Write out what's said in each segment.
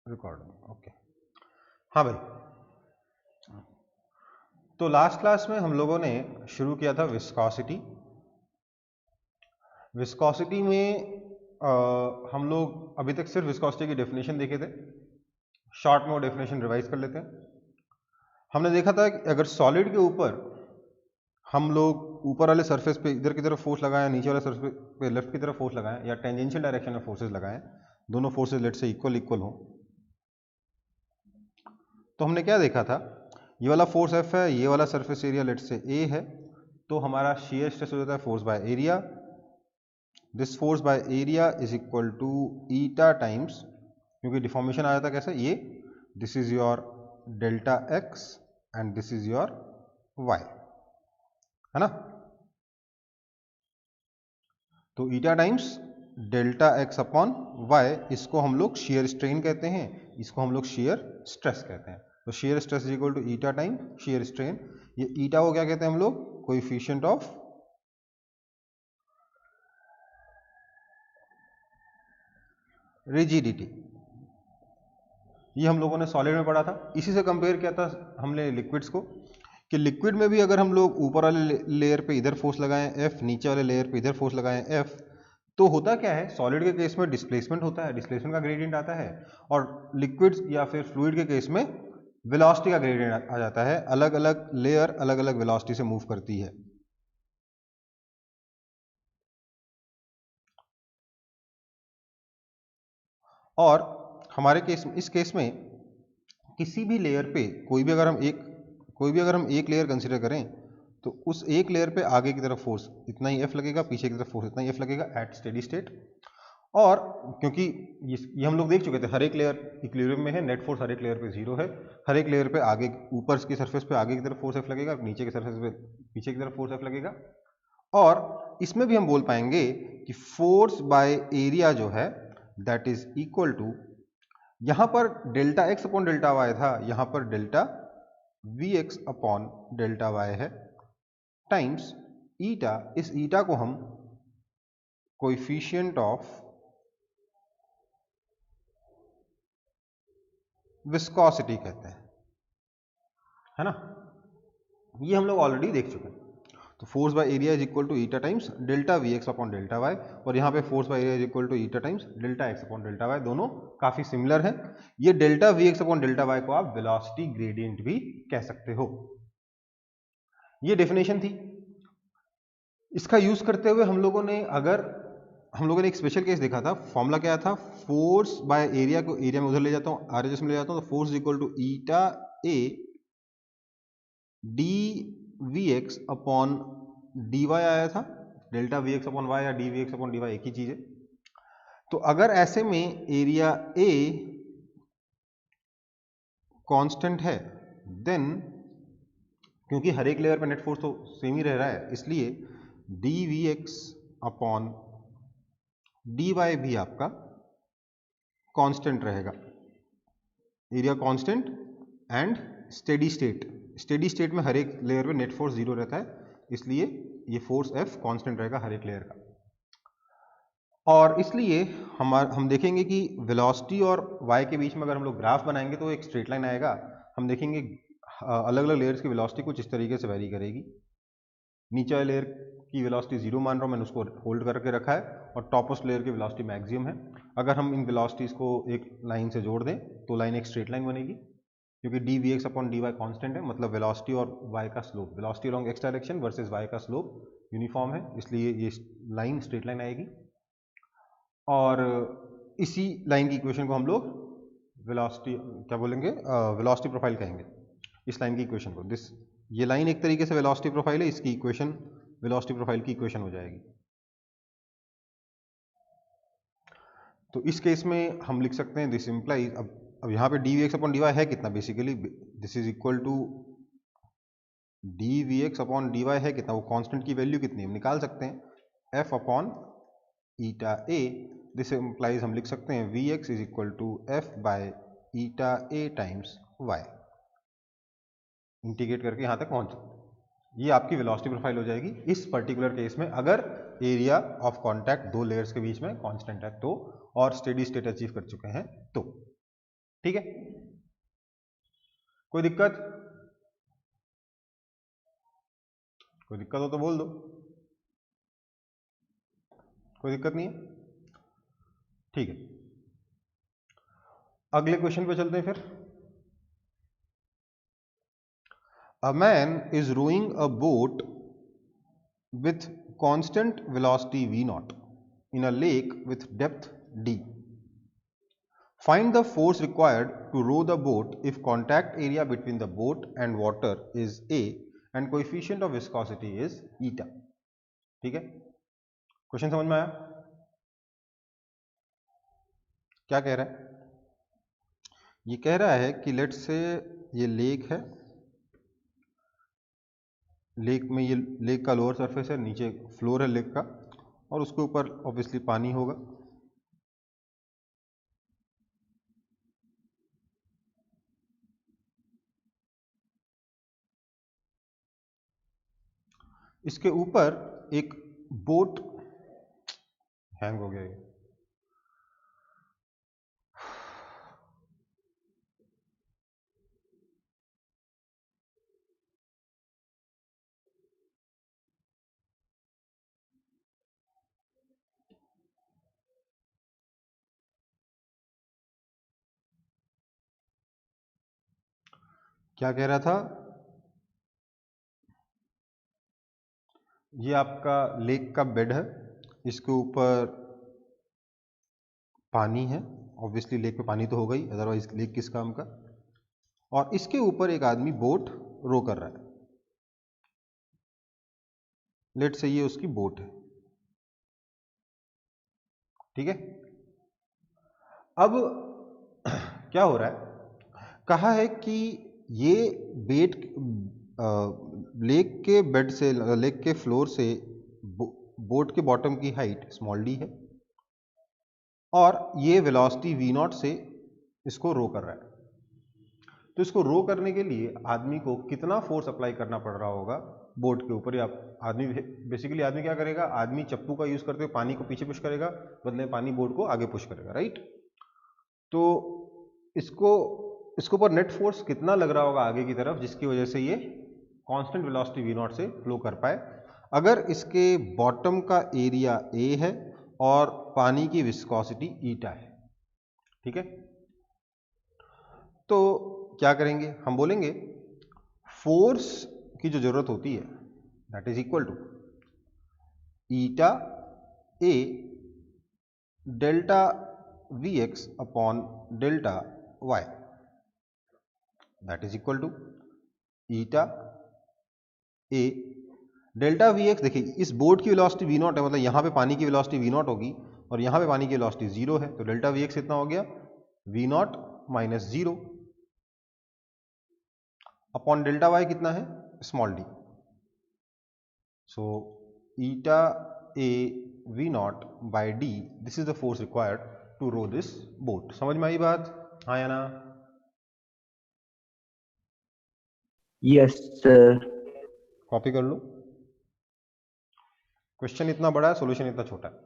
Record okay. हाँ भाई, तो लास्ट क्लास में हम लोगों ने शुरू किया था विस्कोसिटी। विस्कोसिटी में हम लोग अभी तक सिर्फ विस्कोसिटी की डेफिनेशन देखे थे। शॉर्ट में वो डेफिनेशन रिवाइज कर लेते हैं। हमने देखा था कि अगर सॉलिड के ऊपर हम लोग ऊपर वाले सरफेस पे इधर की तरफ फोर्स लगाएं, नीचे वाले सरफेस पे लेफ्ट की तरफ फोर्स लगाएं, या टेंजेंशियल डायरेक्शन में फोर्सेस लगाएं, दोनों फोर्सेस लेट से इक्वल हो, तो हमने क्या देखा था, ये वाला फोर्स F है, ये वाला सरफेस एरिया लेट से A है, तो हमारा शियर स्ट्रेस हो जाता है force by area. This force by area is equal to eta times, क्योंकि डिफॉर्मेशन आ जाता है कैसे, ये this is your delta x and this is your y, है ना। तो eta times delta x upon y, इसको हम लोग शियर स्ट्रेन कहते हैं, इसको हम लोग शियर स्ट्रेस कहते हैं। तो shear stress is equal to eta time shear strain. ये ईटा को क्या कहते हैं हम लोग, कोएफिशिएंट ऑफ रिजिडिटी। ये हम लोगों ने सॉलिड में पढ़ा था। इसी से कंपेयर किया था हमने लिक्विड्स को, कि लिक्विड में भी अगर हम लोग ऊपर वाले लेयर पे इधर फोर्स लगाएं F, नीचे वाले लेयर पे इधर फोर्स लगाएं F, तो होता क्या है, सॉलिड के केस में डिस्प्लेसमेंट होता है, डिस्प्लेसमेंट का ग्रेडियंट आता है, और लिक्विड्स या फिर फ्लूइड के केस में वेलोसिटी का ग्रेडियंट आ जाता है। अलग अलग लेयर अलग अलग वेलोसिटी से मूव करती है। और हमारे केस में, इस केस में किसी भी लेयर पे कोई भी अगर हम एक लेयर कंसिडर करें, तो उस एक लेयर पे आगे की तरफ फोर्स इतना ही F लगेगा, पीछे की तरफ फोर्स इतना ही F लगेगा एट स्टेडी स्टेट। और क्योंकि ये हम लोग देख चुके थे, हर एक लेयर इक्विलिब्रियम में है, नेट फोर्स हर एक लेयर पे 0 है। हर एक लेयर पे आगे ऊपर की सरफेस पे आगे की तरफ फोर्स F लगेगा, नीचे की सरफेस पे पीछे की तरफ फोर्स F लगेगा। और इसमें भी हम बोल पाएंगे कि फोर्स बाय एरिया जो है दैट इज इक्वल टू, यहां पर delta x upon delta y था, यहां पर delta v x upon delta y है, टाइम्स ईटा। इस ईटा को हम कोएफिशिएंट ऑफ विस्कोसिटी कहते हैं, है ना। ये हम लोग ऑलरेडी देख चुके हैं। तो force by area is equal to eta times delta v x upon delta y, और यहाँ पे force by area is equal to eta times delta x upon delta y, दोनों काफी सिमिलर है। ये delta v x upon delta y को आप velocity gradient भी कह सकते हो। ये डेफिनेशन थी। इसका यूज करते हुए हम लोगों ने एक स्पेशल केस देखा था। फॉर्मूला क्या था, फोर्स बाय एरिया को एरिया में उधर ले जाता हूँ, आरएचएस में ले जाता हूँ, तो force equal to eta a d v x upon d y आया था। Delta v x upon y या d v x upon d y एक ही चीज है। तो अगर ऐसे में एरिया ए कांस्टेंट है, देन क्योंकि हर एक लेयर पे नेट फोर्स तो सेम ही रह रहा है, इसलिए d v x upon d y भी आपका कांस्टेंट रहेगा। Area constant and steady state में हर एक लेयर पे नेट फोर्स 0 रहता है, इसलिए ये फोर्स F कांस्टेंट रहेगा हर एक लेयर का। और इसलिए हम देखेंगे कि वेलोसिटी और y के बीच में अगर हम लोग ग्राफ बनाएंगे तो एक स्ट्रेट लाइन आएगा। हम देखेंगे अलग अलग लेयर्स की वेलोसिटी कुछ इस तरीके से वेरी करेगी। नीचे वाले लेयर की वेलोसिटी 0 मान रहा हूँ, मैंने उसको होल्ड करके रखा है, और टॉपस्ट लेयर की वेलोसिटी मैक्सिमम है। अगर हम इन वेलोसिटीज को एक लाइन से जोड़ दें तो लाइन एक स्ट्रेट लाइन बनेगी, क्योंकि d v x upon d y constant है, मतलब वेलोसिटी और वाई का slope, velocity along x direction versus y का स्लोप यूनिफॉर्म है, इसलिए ये लाइन स्ट्रेट लाइन आएगी। और इसी लाइन की इक्वेशन को हम लोग वेलोसिटी क्या बोलेंगे, वेलोसिटी प्रोफाइल कहेंगे। इस लाइन की इक्वेशन को, ये लाइन एक तरीके से वेलोसिटी प्रोफाइल है, इसकी इक्वेशन वेलोसिटी प्रोफाइल की इक्वेशन हो जाएगी। तो इस केस में हम लिख सकते हैं दिस इंप्लाइज, अब यहाँ पे d v x upon d y है कितना, basically this is equal to d v x upon d y है कितना, वो कांस्टेंट की वैल्यू कितनी हम निकाल सकते हैं, f upon eta A. This implies हम लिख सकते हैं v x is equal to f by eta A times y. Integrate करके यहाँ तक पहुँच सकते हैं। ये आपकी वेलोसिटी प्रोफाइल हो जाएगी इस पर्टिकुलर केस में, अगर एरिया ऑफ कॉन्टैक्ट दो लेयर्स के बीच में कांस्टेंट है तो, और स्टेडी स्टेट अचीव कर चुके हैं तो। ठीक है, कोई दिक्कत? कोई दिक्कत हो तो बोल दो, कोई दिक्कत नहीं है, ठीक है। अगले क्वेश्चन पे चलते हैं फिर। A man is rowing a boat with constant velocity v0 in a lake with depth d. Find the force required to row the boat if contact area between the boat and water is a and coefficient of viscosity is eta. ठीक है, question समझ में आया? क्या कह रहा है? ये कह रहा है कि लेट से ये लेक है, लेक में ये लेक का लोअर सरफेस है, नीचे फ्लोर है लेक का, और उसके ऊपर ऑब्वियसली पानी होगा। इसके ऊपर एक बोट, हैंग हो गया ये, क्या कह रहा था? ये आपका लेक का बेड है, इसके ऊपर पानी है, ऑब्वियसली लेक में पानी तो होगा ही, अदरवाइज लेक किस काम का, और इसके ऊपर एक आदमी बोट रो कर रहा है। लेट से ये उसकी बोट है, ठीक है। अब क्या हो रहा है, कहा है कि ये बेट लेक के बेड से, लेक के फ्लोर से बोट के बॉटम की हाइट स्मॉल डी है, और ये वेलोसिटी v0 से इसको रो कर रहा है। तो इसको रो करने के लिए आदमी को कितना फोर्स अप्लाई करना पड़ रहा होगा बोट के ऊपर? या आदमी बेसिकली आदमी क्या करेगा, आदमी चप्पू का यूज करते हुए पानी को पीछे पुश करेगा, बदले में पानी बोट को आगे पुश करेगा, राइट। तो इसको ऊपर नेट फोर्स कितना लग रहा होगा आगे की तरफ, जिसकी वजह से ये कांस्टेंट वेलोसिटी v0 से फ्लो कर पाए, अगर इसके बॉटम का एरिया a है और पानी की विस्कोसिटी ईटा है, ठीक है। तो क्या करेंगे, हम बोलेंगे फोर्स की जो जरूरत होती है that is equal to eta A delta v x upon delta y, that is equal to eta A delta v x. देखिए इस बोट की वेलोसिटी वी नॉट है, मतलब यहाँ पे पानी की वेलोसिटी वी नॉट होगी और यहाँ पे पानी की वेलोसिटी जीरो है, तो डेल्टा वी एक्स कितना हो गया, v naught minus zero, upon delta y कितना है, small d. So eta A v naught by d, this is the force required to row this boat. समझ में आई बात? हाँ या ना? Yes sir. कॉपी कर लो, क्वेश्चन इतना बड़ा है, सॉल्यूशन इतना छोटा है।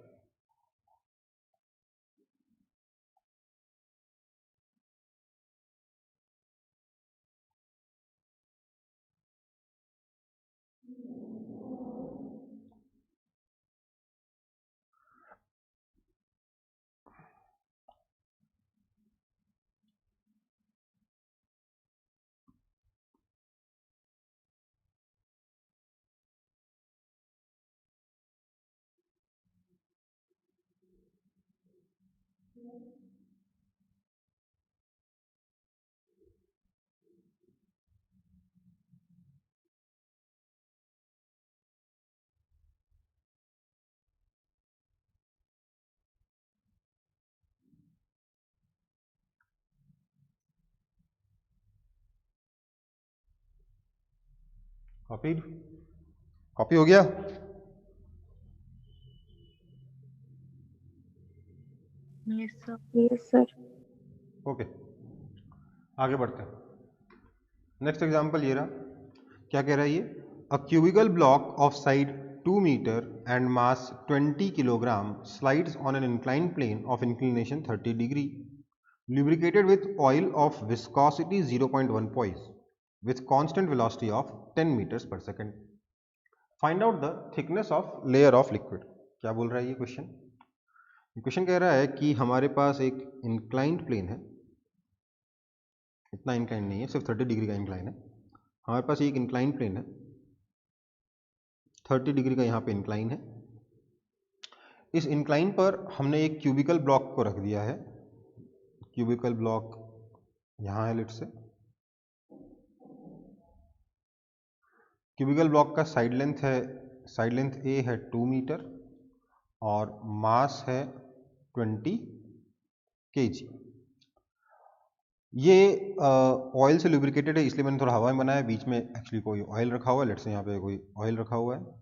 कॉपी, कॉपी हो गया? Yes sir. ओके, आगे बढ़ते हैं। नेक्स्ट एग्जांपल ये रहा, क्या कह रहा है ये, uh cubical block of side 2 metre and mass 20 kilogram slides on an incline plane of inclination 30 degree lubricated with oil of viscosity 0.1 poise with constant velocity of 10 meters per second. Find out the thickness of layer of liquid. क्या बोल रहा है ये question? Question कह रहा है कि हमारे पास एक इंक्लाइंड प्लेन है, इतना इंक्लाइन नहीं है, सिर्फ 30 डिग्री का इंक्लाइन है. हमारे पास एक इंक्लाइन प्लेन है, 30 डिग्री का यहाँ पे इंक्लाइन है. इस इंक्लाइन पर हमने एक क्यूबिकल ब्लॉक को रख दिया है. क्यूबिकल ब्लॉक यहाँ है, लेट्स से. क्यूबिकल ब्लॉक का साइड लेंथ ए है 2 मीटर और मास है 20 kg. ये ऑयल से लुब्रिकेटेड है, इसलिए मैंने थोड़ा हवा में बनाया. बीच में एक्चुअली कोई ऑयल रखा हुआ है, लेट्स से यहाँ पे कोई ऑयल रखा हुआ है,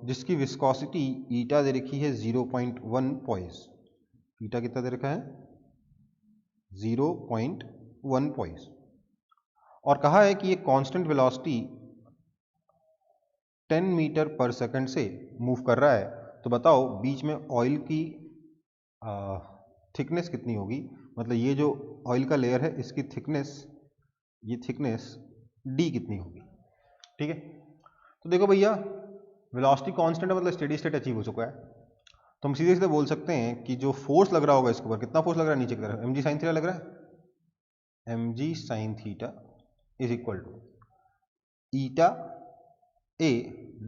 जिसकी विस्कोसिटी ईटा दे रखी है 0.1 पॉइस. ईटा कितना दे रखा है? 0.1 पॉइस. और कहा है कि ये कांस्टेंट वेलोसिटी 10 मीटर पर सेकंड से मूव कर रहा है. तो बताओ बीच में ऑयल की थिकनेस कितनी होगी? मतलब ये जो ऑयल का लेयर है इसकी थिकनेस, ये थिकनेस डी कितनी होगी? ठीक है. तो देखो भैया, वेलोसिटी कांस्टेंट है, मतलब स्टेडी स्टेट अचीव हो चुका है. तो हम सीधे सीधे बोल सकते हैं कि जो फोर्स लग रहा होगा इसके ऊपर, कितना फोर्स लग रहा है नीचे की तरफ? mg sin थीटा लग रहा है. mg sin theta is equal to eta A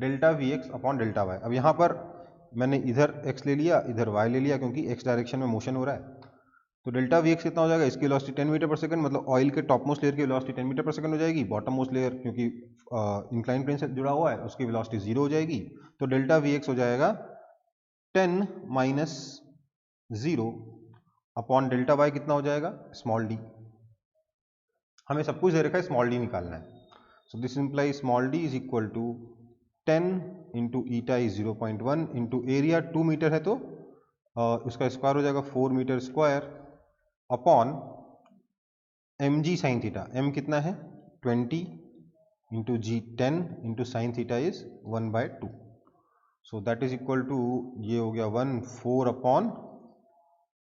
delta v x upon delta y. अब यहाँ पर मैंने इधर x ले लिया, इधर y ले लिया, क्योंकि x डायरेक्शन में मोशन हो रहा है. तो डेल्टा वी एक्स कितना हो जाएगा? इसकी वेलोसिटी 10 मीटर पर सेकंड, मतलब ऑयल के टॉप मोस्ट लेयर की वेलोसिटी 10 मीटर पर सेकंड हो जाएगी. बॉटम मोस्ट लेयर क्योंकि इंक्लाइन प्लेन से जुड़ा हुआ है, उसकी वेलोसिटी 0 हो जाएगी. तो डेल्टा वी एक्स हो जाएगा 10 माइनस 0 अपॉन डेल्टा वाई कितना हो जाएगा? Small D. हमें सब कुछ दे रखा है, स्मॉल डी निकालना है. So this implies small d is equal to 10 into eta is 0.1 into area 2 metre है तो उसका स्क्वायर हो जाएगा 4 metre square upon m g sine theta. M कितना है? 20 into g 10 into sine theta is 1/2. So that is equal to, ये हो गया 4 upon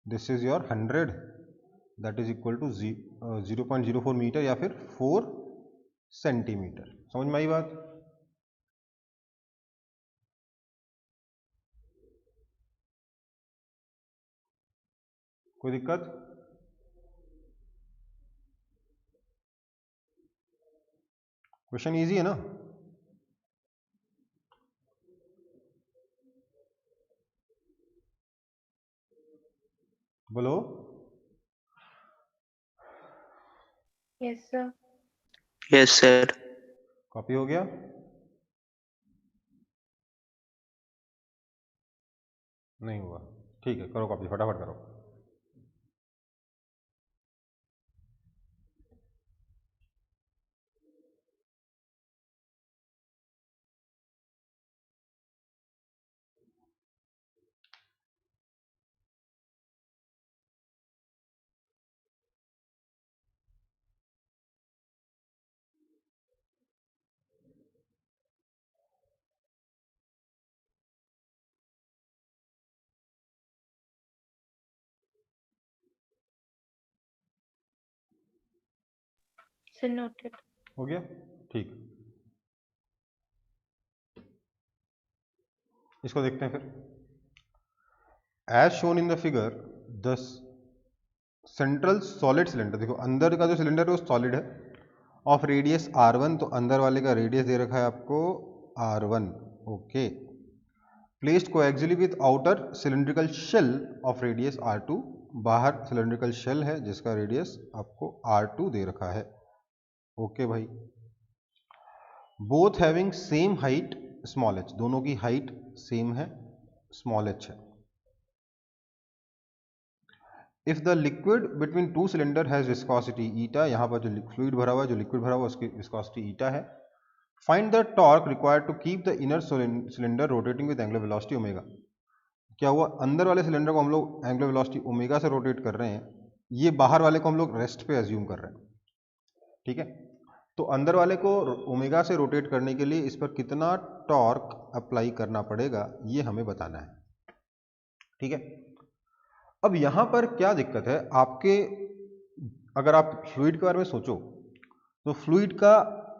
this is your 100, that is equal to 0.04 metre या फिर 4 सेंटीमीटर. समझ में आई बात? कोई दिक्कत? क्वेश्चन इजी है ना? बोलो. Yes sir. Yes, sir. Copy हो गया? नहीं हुआ? ठीक है, करो कॉपी, फटाफट करो. Sir noted. हो गया? ठीक. इसको देखते हैं फिर. As shown in the figure, the central solid cylinder, देखो अंदर का जो सिलेंडर है वो सॉलिड है, ऑफ रेडियस r1, तो अंदर वाले का रेडियस दे रखा है आपको r1. Okay. Placed coaxially with outer cylindrical shell of radius r2, बाहर सिलेंड्रिकल शेल है जिसका रेडियस आपको r2 दे रखा है. ओके भाई. Both having same height small h, दोनों की हाइट सेम है, स्मॉल h है. If the liquid between two cylinder has viscosity ईटा, यहाँ पर जो फ्लूइड भरा हुआ है, जो लिक्विड भरा हुआ है, उसकी विस्कोसिटी ईटा है. Find the torque required to keep the inner cylinder rotating with angular velocity omega. क्या हुआ? अंदर वाले सिलेंडर को हम लोग एंगुलर वेलोसिटी ओमेगा से रोटेट कर रहे हैं, ये बाहर वाले को हम लोग रेस्ट पे अज्यूम कर रहे हैं. ठीक है. तो अंदर वाले को ओमेगा से रोटेट करने के लिए इस पर कितना टॉर्क अप्लाई करना पड़ेगा, ये हमें बताना है. ठीक है. अब यहां पर क्या दिक्कत है आपके, अगर आप फ्लूइड के बारे में सोचो तो फ्लूइड का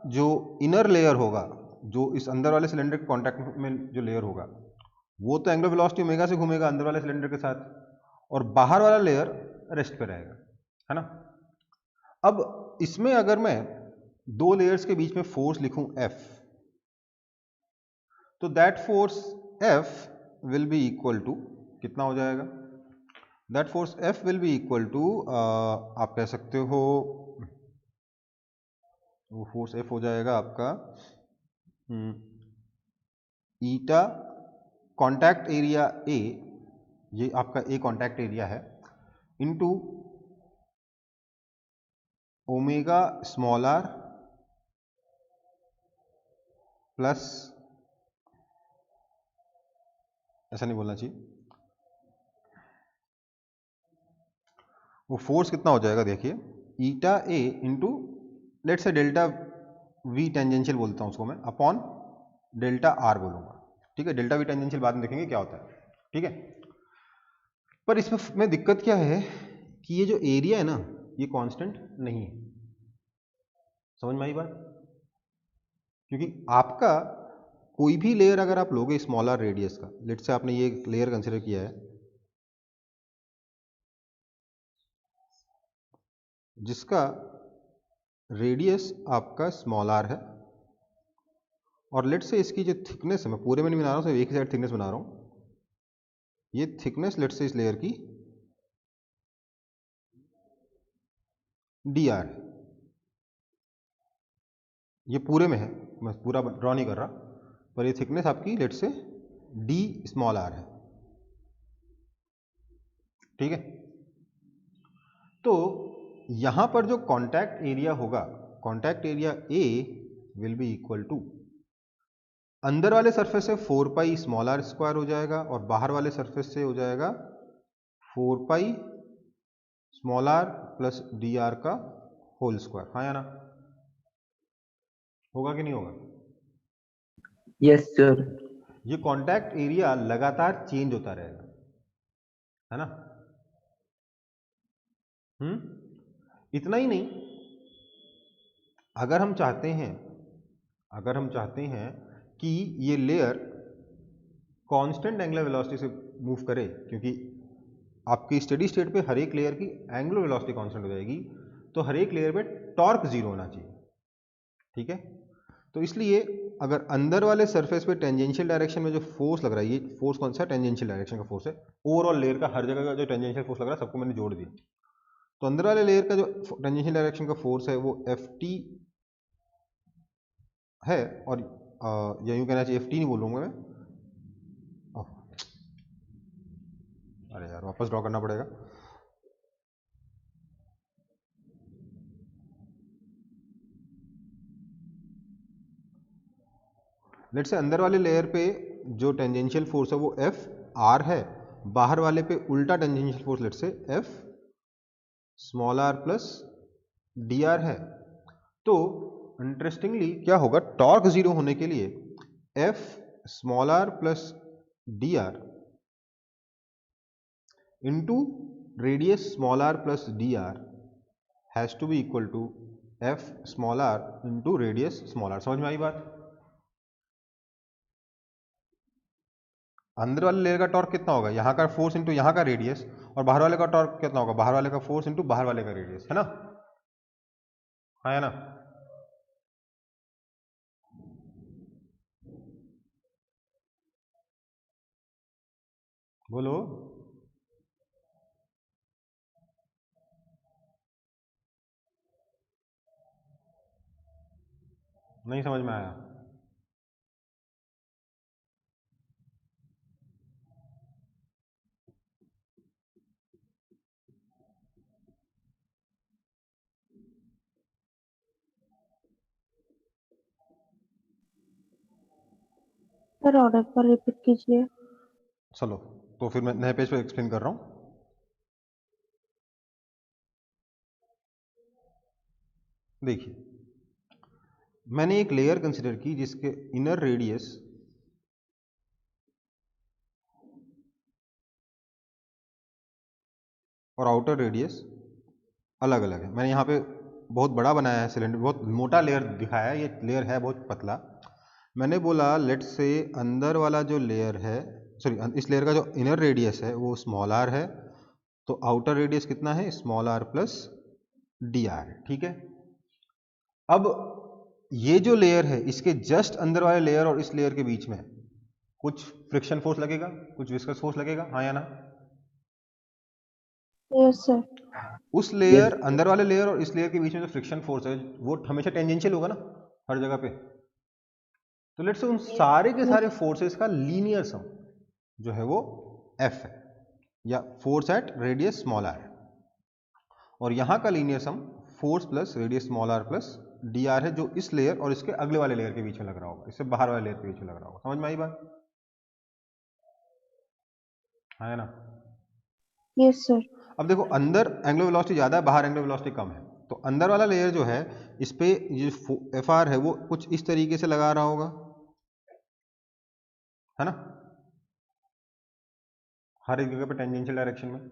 जो इनर लेयर होगा, जो इस अंदर वाले सिलेंडर के कांटेक्ट में जो लेयर होगा, वो तो एंगुलर वेलोसिटी ओमेगा से घूमेगा अंदर वाले सिलेंडर के साथ, और बाहर वाला लेयर रेस्ट पे रहेगा, है ना। अब इसमें अगर मैं दो लेयर्स के बीच में फोर्स लिखूं F, तो that force F will be equal to कितना हो जाएगा, that force F will be equal to, आप कह सकते हो वो फोर्स F हो जाएगा आपका ईटा कॉन्टैक्ट एरिया A, ये आपका A कॉन्टैक्ट एरिया है, into omega small r plus, ऐसा नहीं बोलना चाहिए, वो फोर्स कितना हो जाएगा देखिए, ईटा A इंटू लेट से डेल्टा V टेंजेंशियल बोलता हूं उसको मैं, अपॉन डेल्टा R बोलूंगा, ठीक है। डेल्टा V टेंजेंशियल बाद में देखेंगे क्या होता है, ठीक है। पर इसमें दिक्कत क्या है कि ये जो एरिया है ना, ये कांस्टेंट नहीं है, समझ में आई बात। क्योंकि आपका कोई भी लेयर अगर आप लोगे स्मॉलर रेडियस का, लेट से आपने ये लेयर कंसिडर किया है जिसका रेडियस आपका स्मॉल r है, और लेट से इसकी जो थिकनेस है, मैं पूरे में नहीं बना रहा हूँ, सिर्फ एक ही साइड थिकनेस बना रहा हूँ, ये थिकनेस लेट से इस लेयर की dr है, ये पूरे में है, मैं पूरा ड्रॉ नहीं कर रहा, पर ये थिकनेस आपकी लेट से d स्मॉल r है, ठीक है। तो यहां पर जो कांटेक्ट एरिया होगा, contact area A will be equal to, अंदर वाले सरफेस से 4 पाई स्मॉल r स्क्वायर हो जाएगा, और बाहर वाले सरफेस से हो जाएगा 4 pi small r plus d are का होल स्क्वायर, हाँ या ना, होगा कि नहीं होगा। Yes, sir. ये कांटेक्ट एरिया लगातार चेंज होता रहेगा, है ना। इतना ही नहीं, अगर हम चाहते हैं कि ये लेयर कांस्टेंट एंगुलर वेलोसिटी से मूव करे, क्योंकि आपकी स्टेडी स्टेट पे हर एक लेयर की एंगुलर वेलोसिटी कांस्टेंट हो जाएगी, तो हर एक लेयर पे टॉर्क जीरो होना चाहिए, ठीक है। तो इसलिए अगर अंदर वाले सरफेस पे टेंजेंशियल डायरेक्शन में जो फोर्स लग रहा है, ये फोर्स कौन सा टेंजेंशियल डायरेक्शन का फोर्स है, ओवरऑल लेयर का हर जगह का जो टेंजेंशियल फोर्स लग रहा है सबको मैंने जोड़ दिया, तो अंदर वाले लेयर का जो टेंजेंशियल डायरेक्शन का फोर्स है वो Ft है, और या यूं कहना चाहिए Ft नहीं बोलूंगा मैं, अरे यार वापस ड्रॉ करना पड़ेगा, लेट से अंदर वाले लेयर पे जो टेंजेंशियल फोर्स है वो F R है, बाहर वाले पे उल्टा टेंजेंशियल फोर्स लेट से F small r plus d r है। तो इंटरेस्टिंगली क्या होगा, टॉर्क जीरो होने के लिए F small r plus d r into radius small r plus d r has to be equal to F small r into radius small r। समझ में आई बात। अंदर वाले लेयर का टॉर्क कितना होगा, यहाँ का फोर्स इंटू यहाँ का रेडियस, और बाहर वाले का टॉर्क कितना होगा, बाहर वाले का फोर्स इंटू बाहर वाले का रेडियस, है ना, हाँ है ना। बोलो, नहीं समझ में आया। सर ऑर्डर पर रिपीट कीजिए। चलो तो फिर मैं नए पेज पे एक्सप्लेन कर रहा हूँ। देखिए, मैंने एक लेयर कंसिडर की जिसके इनर रेडियस और आउटर रेडियस अलग अलग है। मैंने यहाँ पे बहुत बड़ा बनाया है सिलेंडर, बहुत मोटा लेयर दिखाया है, ये लेयर है बहुत पतला। मैंने बोला लेट से अंदर वाला जो लेयर है, सॉरी इस लेयर का जो इनर रेडियस है वो स्मॉल आर है, तो आउटर रेडियस कितना है, small r plus d r, ठीक है। अब ये जो लेयर है इसके जस्ट अंदर वाले लेयर और इस लेयर के बीच में कुछ फ्रिक्शन फोर्स लगेगा, कुछ विस्कस फोर्स लगेगा, हाँ या ना? Yes sir. उस लेयर अंदर वाले लेयर और इस लेयर के बीच में जो फ्रिक्शन फोर्स है वो हमेशा टेंजेंशियल होगा ना हर जगह पे। तो लेट्स से उन सारे के सारे फोर्सेस का लीनियर सम जो है वो F है, या force at radius small r है, और यहां का linear sum force plus radius small r plus d r है, जो इस लेयर और इसके अगले वाले लेयर के बीच में लग रहा होगा, इससे बाहर वाले लेयर के बीच में लग रहा होगा। समझ में आई बात? है ना? Yes sir. अब देखो अंदर एंगुलर वेलोसिटी ज्यादा है, बाहर एंगुलर वेलोसिटी कम है, तो अंदर वाला लेयर जो है इस पे ये एफ आर है वो कुछ इस तरीके से लगा रहा होगा, है ना, हर एक जगह पे टेंजेंशियल डायरेक्शन में,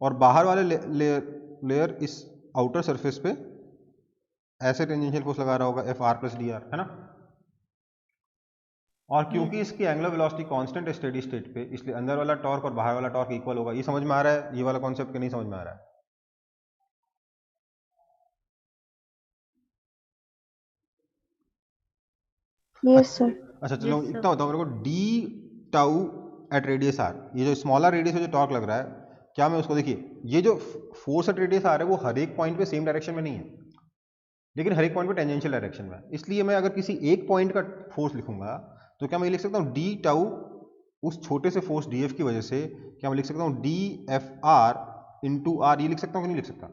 और बाहर वाले लेयर इस आउटर सरफेस पे ऐसे टेंजेंशियल फोर्स लगा रहा होगा F r plus d r, है ना। और क्योंकि इसकी एंगुलर वेलोसिटी कांस्टेंट है स्टेडी स्टेट पे, इसलिए अंदर वाला टॉर्क और बाहर वाला टॉर्क इक्वल होगा। ये समझ में आ रहा है? ये वाला कॉन्सेप्ट कि नहीं समझ में आ रहा है? Yes sir. अच्छा चलो इतना होता है मेरे को, d tau at radius r, ये जो स्मॉलर रेडियस में जो टॉर्क लग रहा है, क्या मैं उसको, देखिए ये जो फोर्स एट रेडियस आर है वो हर एक पॉइंट पे सेम डायरेक्शन में नहीं है, लेकिन हर एक पॉइंट पे टेंजेंशियल डायरेक्शन में है। इसलिए मैं अगर किसी एक पॉइंट का फोर्स लिखूंगा तो क्या मैं लिख सकता हूँ डी टाउ, उस छोटे से फोर्स डी एफ की वजह से क्या मैं लिख सकता हूँ d f r into r, ये लिख सकता हूँ कि नहीं लिख सकता?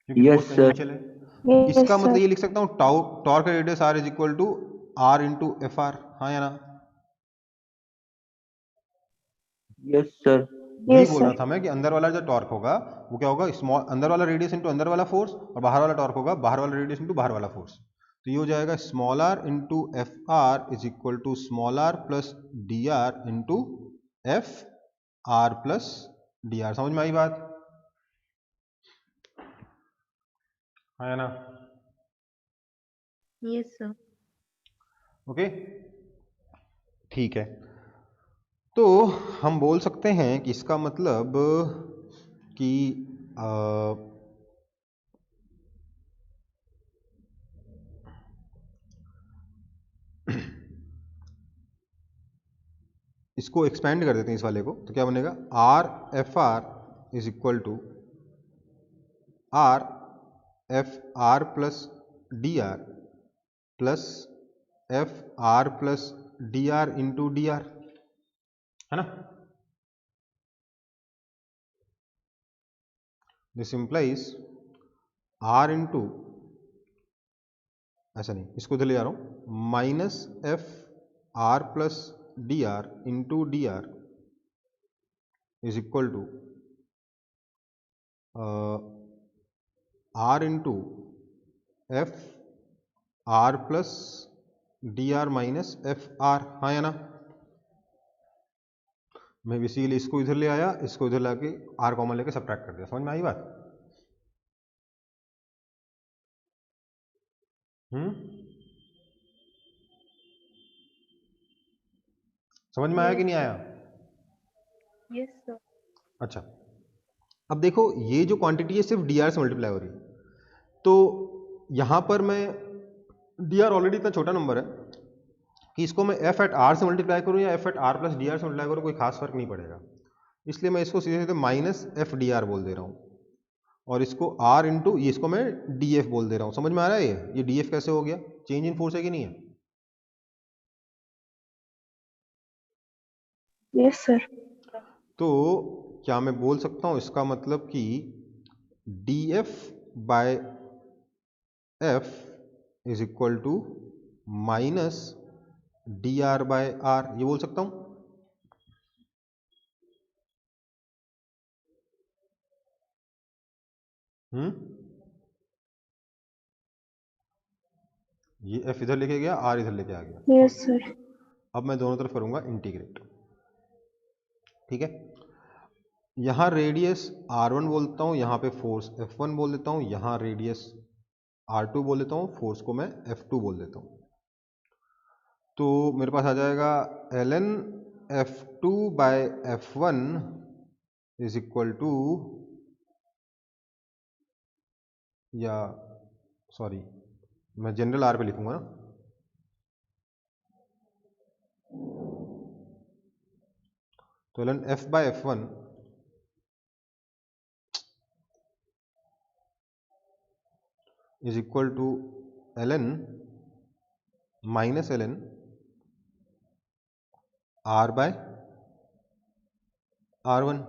क्योंकि Yes, फोर्स sir. टेंजेंशियल है। यस इसका मतलब सर। ये लिख सकता हूँ tau torque radius r is equal to r into f r, हाँ या ना? Yes, sir. वही यस बोल रहा सर। था मैं कि अंदर वाला जो टॉर्क होगा वो क्या होगा, स्मॉल अंदर वाला रेडियस इंटू अंदर वाला फोर्स, और बाहर वाला टॉर्क होगा बाहर वाला रेडियस इंटू बाहर वाला फोर्स। तो ये हो जाएगा small r into f r is equal to small r plus d r into f r plus d r. समझ में आई बात? है ना? Yes sir. ओके ठीक है, तो हम बोल सकते हैं कि इसका मतलब कि इसको एक्सपेंड कर देते हैं इस वाले को, तो क्या बनेगा, r f r is equal to r f r plus d r plus f r plus d r into d r, है ना। दिस इंप्लाइज आर इंटू, ऐसा नहीं, इसको इधर ले जा रहा हूं, minus f r plus d r into d r is equal to r into f r plus d r minus f r, हाँ या ना। मैं बेसिकली इसको इधर ले आया, इसको इधर लाके आर कॉमन लेके सब्ट्रैक्ट कर दिया। समझ में आई बात? समझ में आया कि नहीं आया? Yes sir. अच्छा, अब देखो ये जो क्वांटिटी है सिर्फ डी आर से मल्टीप्लाई हो रही है, तो यहां पर मैं डी आर ऑलरेडी इतना छोटा नंबर है कि इसको मैं एफ एट आर से मल्टीप्लाई करूं या f at r plus d r से मल्टीप्लाई करूं, कोई खास फर्क नहीं पड़ेगा। इसलिए मैं इसको सीधे सीधे माइनस एफ डी आर बोल दे रहा हूं, और इसको आर इंटू, ये इसको मैं डी एफ बोल दे रहा हूं। समझ में आ रहा है? ये डी एफ कैसे हो गया? चेंज इन फोर्स है कि नहीं है? Yes sir. तो क्या मैं बोल सकता हूं इसका मतलब कि d f by f is equal to minus d r by r, ये बोल सकता हूं? ये एफ इधर लेके गया, आर इधर लेके आ गया। Yes sir. अब मैं दोनों तरफ करूंगा इंटीग्रेट, ठीक है। यहाँ रेडियस r1 बोलता हूँ, यहाँ पे फोर्स F1 बोल देता हूँ, यहाँ रेडियस r2 बोल देता हूँ, फोर्स को मैं F2 बोल देता हूँ। तो मेरे पास आ जाएगा ln F2 by F1 is equal to, या सॉरी मैं जनरल आर पे लिखूंगा ना, तो ln F by F1 is equal to ln minus ln R by R1,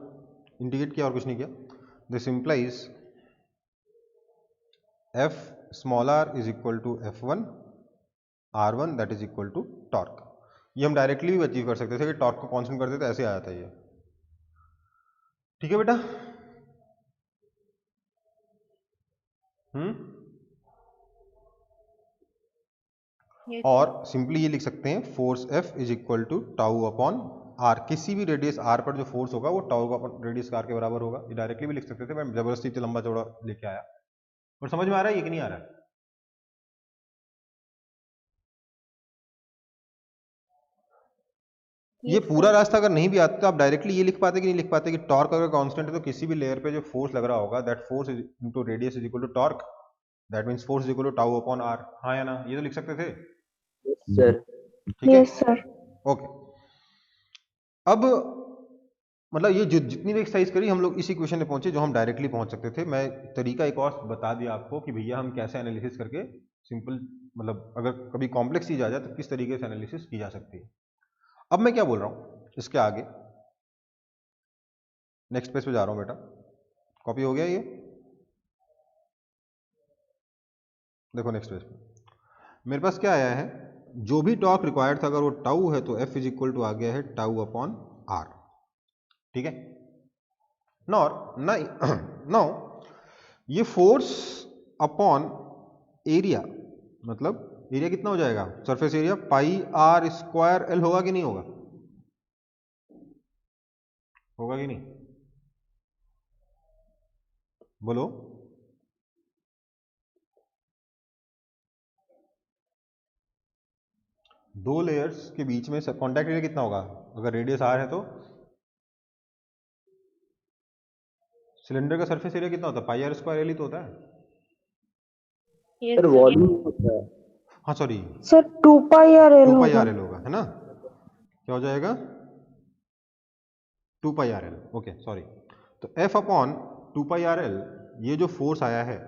integrate किया और कुछ नहीं किया। This implies F small r is equal to F1 R1 that is equal to torque. ये हम डायरेक्टली भी अचीव कर सकते थे कि टॉर्क को कांस्टेंट कर देते, ऐसे आ जाता है ये। ठीक है बेटा? Yes, और सिंपली ये लिख सकते हैं force F is equal to tau upon R। किसी भी रेडियस R पर जो फोर्स होगा वो टाउ अपॉन रेडियस R के बराबर होगा। ये डायरेक्टली भी लिख सकते थे, मैं जबरदस्ती इतना लंबा चौड़ा लेके आया। और समझ में आ रहा है ये कि नहीं आ रहा है? ये yes, पूरा sir. रास्ता अगर नहीं भी आता तो आप डायरेक्टली ये लिख पाते कि नहीं लिख पाते कि टॉर्क अगर कांस्टेंट है तो किसी भी लेयर पे जो फोर्स लग रहा होगा that force is into radius is equal to torque, that means force is equal to tau upon R। हाँ या ना? ये तो लिख सकते थे। Yes, sir. ठीक है, Yes, sir. ओके। अब मतलब ये जो जितनी भी एक्सरसाइज करी हम लोग इसी क्वेश्चन पे पहुंचे जो हम डायरेक्टली पहुंच सकते थे। मैं तरीका एक और बता दिया आपको कि भैया हम कैसे एनालिसिस करके सिंपल, मतलब अगर कभी कॉम्प्लेक्स चीज आ जाए तो किस तरीके से एनालिसिस की जा सकती है। अब मैं क्या बोल रहा हूं इसके आगे, नेक्स्ट पेज पे जा रहा हूं बेटा। कॉपी हो गया ये? देखो नेक्स्ट पेज पे मेरे पास क्या आया है, जो भी टॉर्क रिक्वायर्ड था अगर वो टाउ है तो F इज इक्वल टू आ गया है टाउ अपॉन R। ठीक है, नाउ ये फोर्स अपॉन एरिया, मतलब एरिया कितना हो जाएगा, surface area pi R square L होगा कि नहीं होगा? होगा कि नहीं? बोलो। दो लेयर्स के बीच में कॉन्टैक्ट एरिया कितना होगा अगर रेडियस R है तो? सिलेंडर का सरफेस एरिया कितना होता है? पाई R स्क्वायर L ही तो होता है। Yes, sir sir. वॉल्यूम होता है। हाँ सॉरी, Sir, 2 pi RL 2 पाई होगा। RL होगा, है ना? क्या हो जाएगा? 2 पाई RL। ओके सॉरी, तो F अपॉन 2 पाई RL, ये जो फोर्स आया है,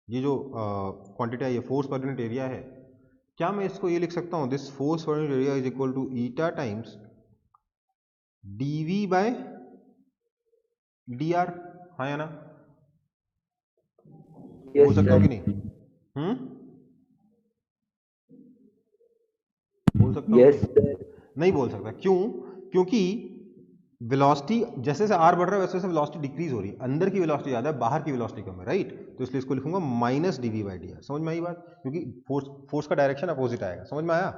ये जो क्वांटिटी आई है, फोर्स पर यूनिट एरिया है, क्या मैं इसको ये लिख सकता हूँ, this force per unit area is equal to eta times dV by dr। हाँ या ना? Yes, बोल सकता हूँ sir. कि नहीं? बोल सकता हूँ कि Yes, नहीं? sir. नहीं बोल सकता। क्यों? क्योंकि वेलोसिटी जैसे जैसे r बढ़ रहा है वैसे वैसे वेलोसिटी डिक्रीज हो रही है, अंदर की वेलोसिटी ज्यादा है, बाहर की वेलोसिटी कम है, राइट? तो इसलिए इसको लिखूंगा माइनस dV बाई dr। समझ में आई बात? क्योंकि फोर्स का डायरेक्शन अपोजिट आएगा। समझ में आया?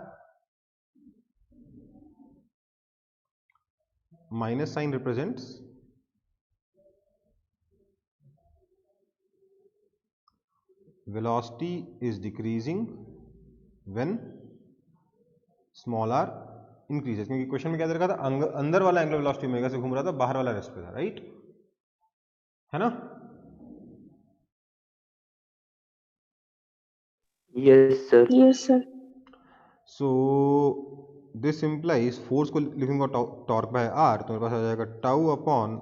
Minus sign represents velocity is decreasing when small r increases, क्योंकि क्वेश्चन में क्या दे रखा था, अंदर वाला एंगुलर वेलोसिटी ओमेगा से घूम रहा था, बाहर वाला रेस्ट पे था, राइट? है ना? Yes, sir. Yes, sir. So this implies force को लिखूंगा टॉर्क बाय आर, तो मेरे पास आ जाएगा tau upon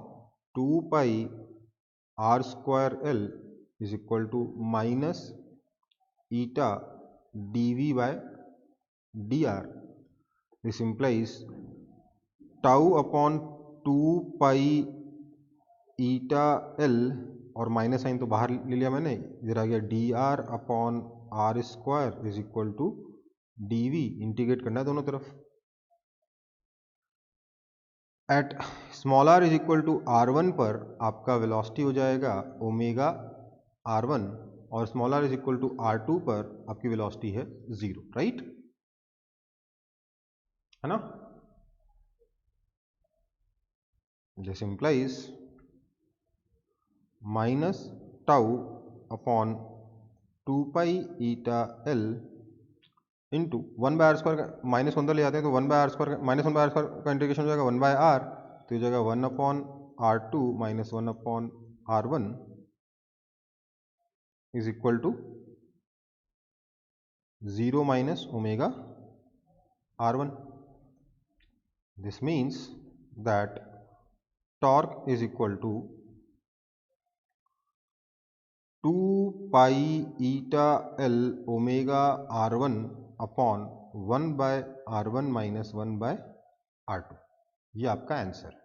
2 pi r square l is equal to minus eta dV by dr। This implies tau upon 2 pi eta l, और minus sign तो बाहर ले लिया मैंने, इधर आ गया dr upon r square is equal to dV। Integrate करना है दोनों तरफ। At small r is equal to r1 पर आपका वेलोसिटी हो जाएगा ओमेगा r1, और small r is equal to r2 पर आपकी वेलोसिटी है 0, राइट? है ना? This implies minus tau upon 2π-η into 1/r², minus को अंदर ले जाते हैं तो 1/r², माइनस 1/r² का इंटीग्रेशन हो जाएगा 1/r, तो ये जाएगा 1/r2 minus 1/r1 is equal to 0 minus omega r1. This means that torque is equal to 2π-η-L omega r1 upon 1/r1 minus 1/r2. ये आपका आंसर है.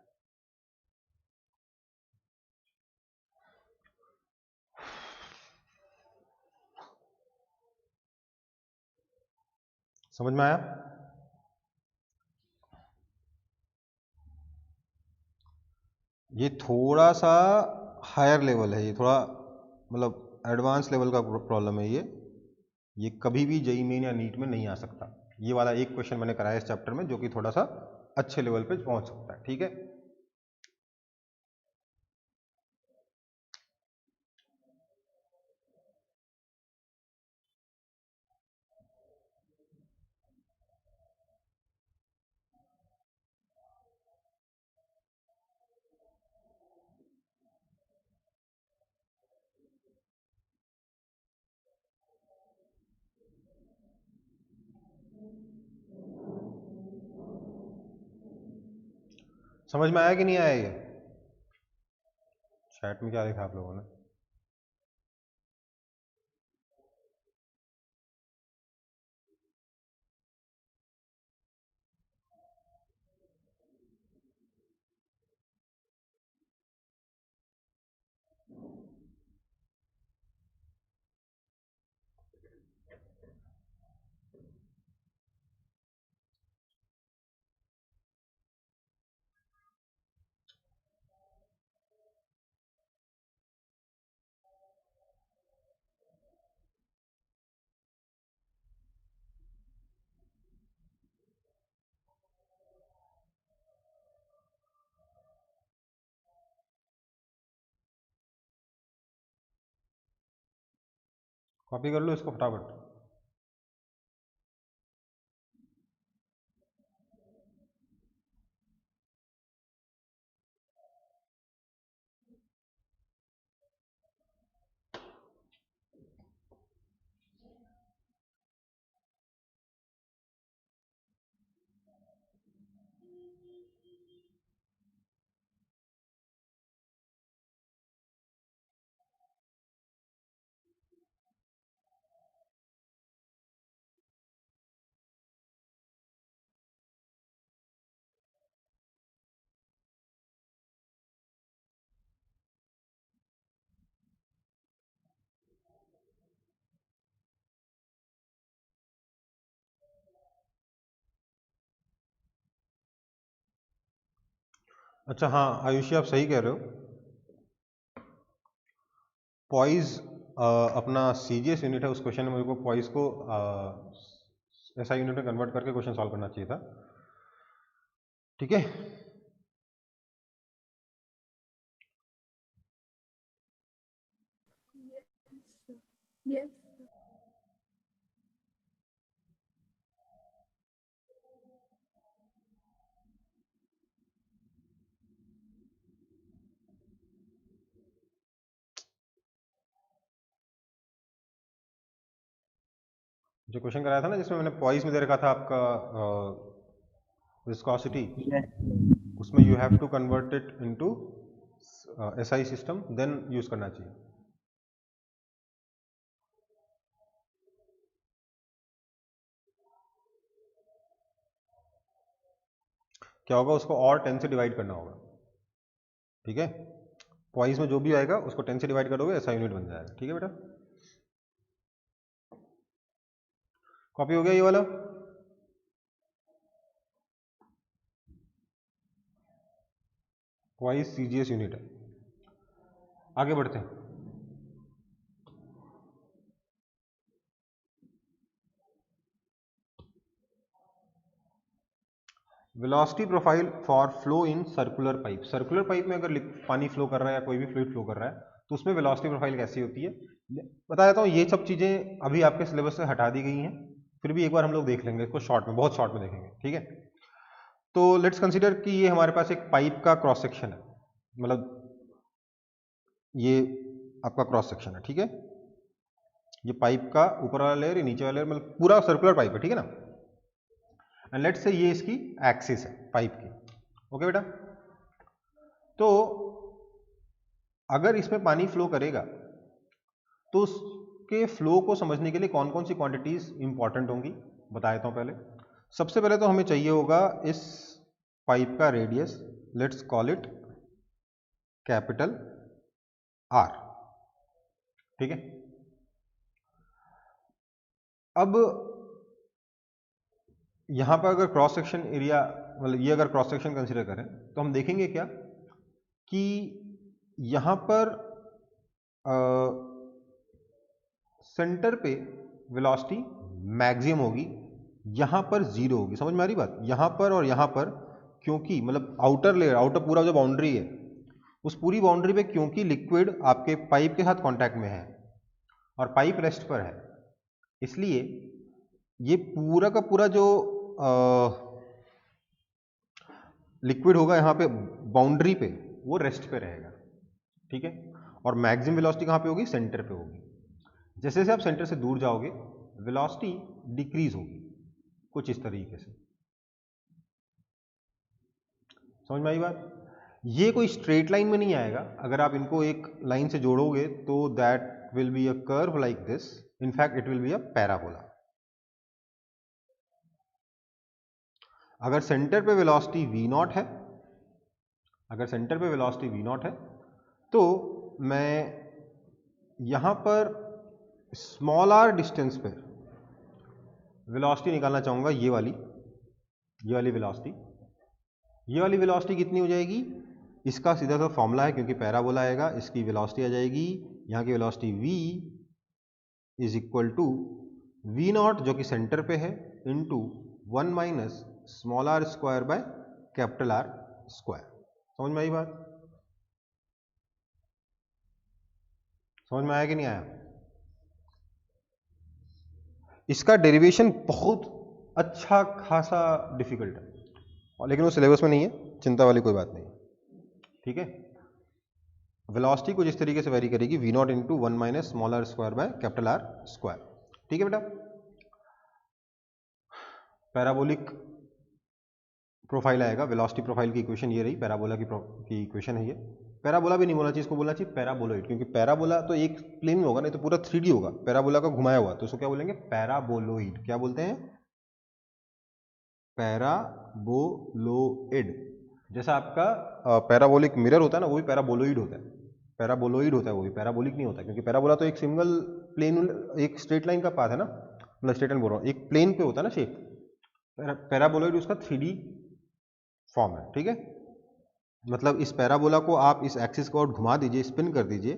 समझ में आया? ये थोड़ा सा हायर लेवल है, ये थोड़ा मतलब एडवांस लेवल का प्रॉब्लम है ये कभी भी जेईई मेन या नीट में नहीं आ सकता. ये वाला एक क्वेश्चन मैंने कराया इस चैप्टर में जो कि थोड़ा सा अच्छे लेवल पे पहुंच सकता है. ठीक है, समझ में आया कि नहीं आया? ये चैट में क्या लिखा आप लोगों ने? कॉपी कर लो इसको फटाफट. अच्छा हाँ आयुषी, आप सही कह रहे हो. पॉइज अपना सीजीएस यूनिट है, उस क्वेश्चन में मेरे को पॉइज को एसआई यूनिट में कन्वर्ट करके क्वेश्चन सॉल्व करना चाहिए था. ठीक है, Yes. जो क्वेश्चन कराया था ना जिसमें मैंने पॉइज में दे रखा था आपका विस्कोसिटी, Yes. उसमें you have to convert it into SI system then use करना चाहिए. क्या होगा, उसको और 10 से डिवाइड करना होगा. ठीक है, पॉइज में जो भी आएगा उसको 10 से डिवाइड करोगे एसआई यूनिट बन जाएगा. ठीक है बेटा, कॉपी हो गया ये वाला? पॉइज सीजीएस यूनिट है. आगे बढ़ते हैं. Velocity profile for flow in circular pipe. Circular pipe में अगर पानी फ्लो कर रहा है या कोई भी फ्लूइड फ्लो कर रहा है तो उसमें वेलोसिटी प्रोफाइल कैसी होती है बता देता हूँ। ये सब चीजें अभी आपके सिलेबस से हटा दी गई हैं, फिर भी एक बार हम लोग देख लेंगे इसको शॉर्ट में, बहुत शॉर्ट में देखेंगे, ठीक है। तो लेट्स कंसीडर कि ये हमारे पास एक पाइप का क्रॉस सेक्शन है, मतलब ये आपका क्रॉस सेक्शन है, ठीक है। ये पाइप का ऊपर वाला लेयर, नीचे वाला लेयर, मतलब पूरा सर्कुलर पाइप है, ठीक है ना। एंड लेट्स से ये इसकी एक्सिस है पाइप की, ओके बेटा। तो अगर इसमें पानी फ्लो करेगा तो उसके फ्लो को समझने के लिए कौन कौन सी क्वांटिटीज इंपॉर्टेंट होंगी बता देता हूं पहले। सबसे पहले तो हमें चाहिए होगा इस पाइप का radius, let's call it capital R, ठीक है। अब यहां पर अगर क्रॉस सेक्शन एरिया, मतलब ये अगर क्रॉस सेक्शन कंसीडर करें तो हम देखेंगे क्या कि यहां पर सेंटर पे वेलोसिटी मैक्सिमम होगी, यहां पर जीरो होगी। समझ में आ रही बात? यहां पर और यहां पर, क्योंकि मतलब आउटर लेयर, आउटर पूरा जो बाउंड्री है उस पूरी बाउंड्री पे क्योंकि लिक्विड आपके पाइप के साथ कांटेक्ट में है और पाइप रेस्ट पर है, इसलिए ये पूरा का पूरा जो लिक्विड होगा यहाँ पे बाउंड्री पे, वो रेस्ट पे रहेगा, ठीक है। और मैक्सिमम वेलोसिटी कहाँ पे होगी? सेंटर पे होगी। जैसे जैसे आप सेंटर से दूर जाओगे वेलोसिटी डिक्रीज होगी, कुछ इस तरीके से। समझ में आई बात? ये कोई स्ट्रेट लाइन में नहीं आएगा, अगर आप इनको एक लाइन से जोड़ोगे तो that will be a curve like this, in fact it will be a parabola. अगर सेंटर पे वेलोसिटी v नॉट है, अगर सेंटर पे वेलोसिटी v नॉट है तो मैं यहां पर स्मॉल r डिस्टेंस पे वेलोसिटी निकालना चाहूंगा, ये वाली वेलोसिटी। ये वाली वेलोसिटी कितनी हो जाएगी? इसका सीधा सा फॉर्मूला है, क्योंकि पैराबोला आएगा, इसकी वेलोसिटी आ जाएगी, यहाँ की velocity v is equal to v naught जो कि सेंटर पे है into 1 minus small r square by capital R square. समझ में आई बात? समझ में आया कि नहीं आया? इसका डेरिवेशन बहुत अच्छा खासा डिफिकल्ट है, और लेकिन वो सिलेबस में नहीं है, चिंता वाली कोई बात नहीं, ठीक है। वेलोसिटी कुछ इस तरीके से वेरी करेगी, v not into 1 minus small r square by capital R square, ठीक है बेटा। पैराबोलिक प्रोफाइल आएगा, वेलोसिटी प्रोफाइल की इक्वेशन ये रही, पैराबोला की इक्वेशन है ये। पैराबोला भी नहीं बोलना चाहिए, इसको बोलना चाहिए पैराबोलॉइड, क्योंकि पैराबोला तो एक प्लेन में होगा, नहीं तो पूरा 3D होगा, पैराबोला का घुमाया हुआ, तो उसको क्या बोलेंगे? पैराबोलॉइड। क्या बोलते हैं? पैराबोलॉइड। जैसा आपका पैराबोलिक मिरर होता है ना, वो भी पैराबोलॉइड होता है, पैराबोलॉइड होता है वो भी, पैराबोलिक नहीं होता, क्योंकि पैराबोला तो एक सिंगल प्लेन, एक स्ट्रेट लाइन का पाथ है ना, मतलब स्ट्रेट लाइन बोल रहा हूँ, एक प्लेन पे होता है ना शेप। पैराबोलॉइड उसका 3D फॉर्म है, ठीक है। मतलब इस पैराबोला को आप इस एक्सिस को घुमा दीजिए, स्पिन कर दीजिए,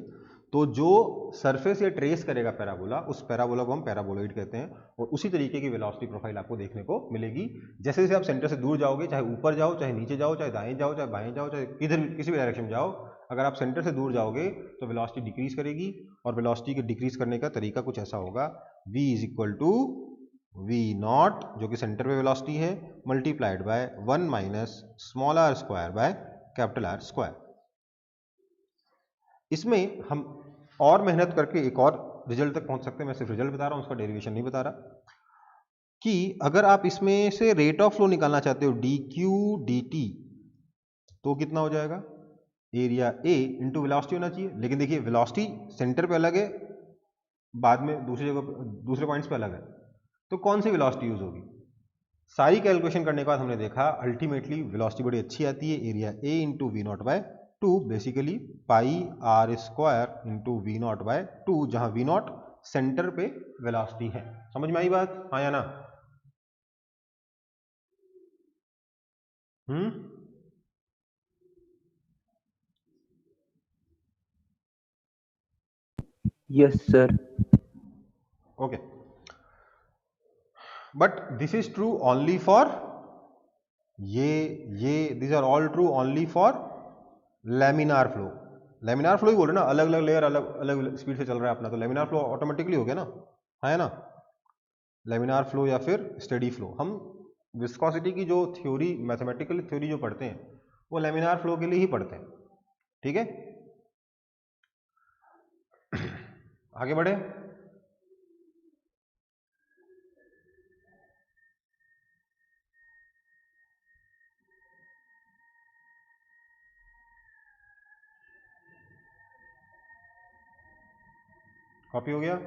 तो जो सरफेस ये ट्रेस करेगा पैराबोला, उस पैराबोला को हम पैराबोलॉइड कहते हैं, और उसी तरीके की वेलोसिटी प्रोफाइल आपको देखने को मिलेगी। जैसे जैसे आप सेंटर से दूर जाओगे, चाहे ऊपर जाओ, चाहे नीचे जाओ, चाहे दाएं जाओ, चाहे बाएं जाओ, चाहे किधर किसी भी डायरेक्शन में जाओ, अगर आप सेंटर से दूर जाओगे तो वेलोसिटी डिक्रीज करेगी, और वेलोसिटी के डिक्रीज करने का तरीका कुछ ऐसा होगा, v is equal to v naught जो कि सेंटर पे वेलोसिटी है, multiplied by 1 minus small r square by capital R square. इसमें हम और मेहनत करके एक और रिजल्ट तक पहुंच सकते हैं, मैं सिर्फ रिजल्ट बता रहा हूं, उसका डेरिवेशन नहीं बता रहा, कि अगर आप इसमें से रेट ऑफ फ्लो निकालना चाहते हो dq dt, तो कितना हो जाएगा? एरिया A इंटू वेलोसिटी होना चाहिए, लेकिन देखिए वेलोसिटी सेंटर पे अलग है, बाद में दूसरी जगह दूसरे पॉइंट्स पे अलग है, तो कौन सी वेलोसिटी यूज होगी? सारी कैलकुलेशन करने के बाद हमने देखा अल्टीमेटली वेलोसिटी बड़ी अच्छी आती है, area A into v naught by 2, basically pi r square into v naught by 2, जहां वी नॉट सेंटर पे वेलोसिटी है। समझ में आई बात? हाँ या ना? Yes, sir. Okay, but this is true only for ये these are all true only for laminar flow. Laminar flow ही बोल रहे ना, अलग अलग लेयर अलग अलग स्पीड से चल रहा है अपना, तो लैमिनार फ्लो ऑटोमेटिकली हो गया ना, है ना। लैमिनार फ्लो या फिर स्टेडी फ्लो, हम विस्कोसिटी की जो थ्योरी, मैथमेटिकल थ्योरी जो पढ़ते हैं वो लैमिनार फ्लो के लिए ही पढ़ते हैं, ठीक है। आगे बढ़े। कॉपी हो गया।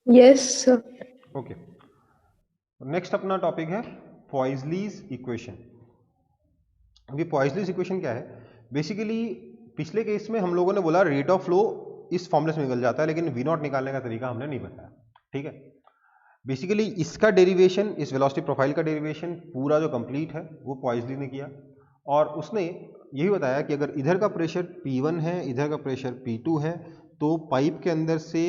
Yes, sir. ओके, नेक्स्ट अपना टॉपिक है पॉइजलीज इक्वेशन। अभी पॉइजलीज इक्वेशन क्या है, बेसिकली पिछले केस में हम लोगों ने बोला रेट ऑफ फ्लो इस फॉर्मूले से निकल जाता है, लेकिन वी नॉट निकालने का तरीका हमने नहीं बताया, ठीक है। बेसिकली इसका डेरिवेशन, इस वेलोसिटी प्रोफाइल का डेरिवेशन पूरा जो कंप्लीट है वो पॉइजली ने किया, और उसने यही बताया कि अगर इधर का प्रेशर P1 है, इधर का प्रेशर P2 है, तो पाइप के अंदर से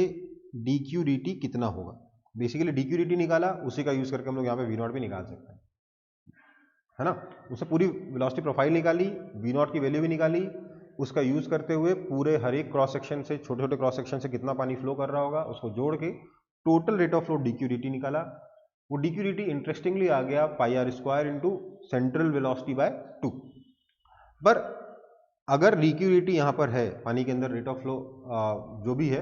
dQ/dt कितना होगा। बेसिकली dQ/dt निकाला, उसी का यूज करके हम लोग यहाँ पे V0 भी निकाल सकते हैं, है ना। उससे पूरी वेलोसिटी प्रोफाइल निकाली, V0 की वैल्यू भी निकाली, उसका यूज करते हुए पूरे हर एक क्रॉस सेक्शन से, छोटे छोटे क्रॉस सेक्शन से कितना पानी फ्लो कर रहा होगा उसको जोड़ के total rate of flow dQ/dt निकाला। वो dQ/dt इंटरेस्टिंगली आ गया πr² into central velocity bye 2। पर अगर dQ/dt यहाँ पर है, पानी के अंदर रेट ऑफ फ्लो जो भी है,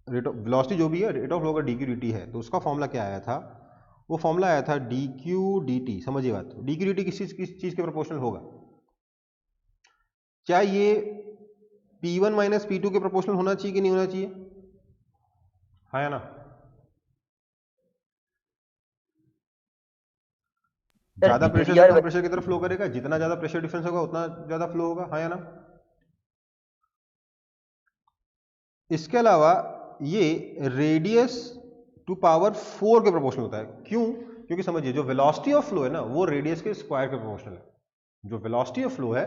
रेट ऑफ वेलोसिटी जो भी है, रेट ऑफ फ्लो का dQ/dt है, तो उसका फॉर्मूला क्या आया था, वो फॉर्मूला आया था dQ/dt। समझिए बात, dQ/dt किस चीज के प्रोपोर्शनल होगा। क्या ये P1 माइनस P2 के प्रोपोर्शनल होना चाहिए कि नहीं होना चाहिए, है ना। ज्यादा प्रेशर से कम प्रेशर की तरफ फ्लो करेगा, जितना ज्यादा प्रेशर डिफरेंस होगा उतना ज्यादा फ्लो होगा, है ना। इसके अलावा ये रेडियस टू पावर 4 के प्रोपोर्शनल होता है। क्यों? क्योंकि समझिए जो वेलोसिटी ऑफ फ्लो है ना वो रेडियस के स्क्वायर के प्रोपोर्शनल है। जो वेलोसिटी ऑफ फ्लो है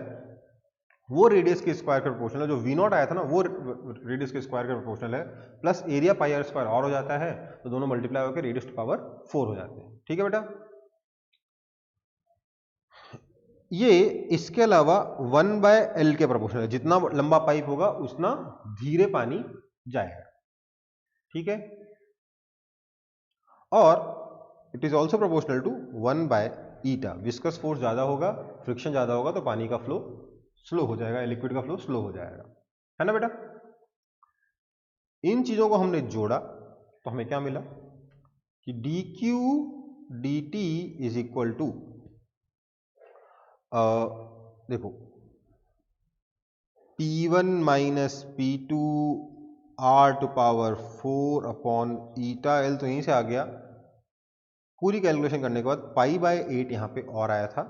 वो रेडियस के स्क्वायर के प्रोपोर्शनल है। जो V0 आया था ना वो रेडियस के स्क्वायर के प्रोपोर्शनल है, प्लस एरिया πr² और हो जाता है, तो दोनों मल्टीप्लाई होकर रेडियस टू पावर 4 हो जाते हैं, ठीक है बेटा। ये इसके अलावा 1/L के प्रोपोर्शनल है, जितना लंबा पाइप होगा उतना धीरे पानी जाएगा, ठीक है। और it is also proportional to 1/η। Viscous force ज्यादा होगा, फ्रिक्शन ज्यादा होगा, तो पानी का फ्लो स्लो हो जाएगा, लिक्विड का फ्लो स्लो हो जाएगा, है ना बेटा। इन चीजों को हमने जोड़ा तो हमें क्या मिला कि dQ/dt इज इक्वल टू, देखो P1 minus P2 r⁴ upon η l, तो यहीं से आ गया। पूरी कैलकुलेशन करने के बाद π/8 यहां पे और आया था,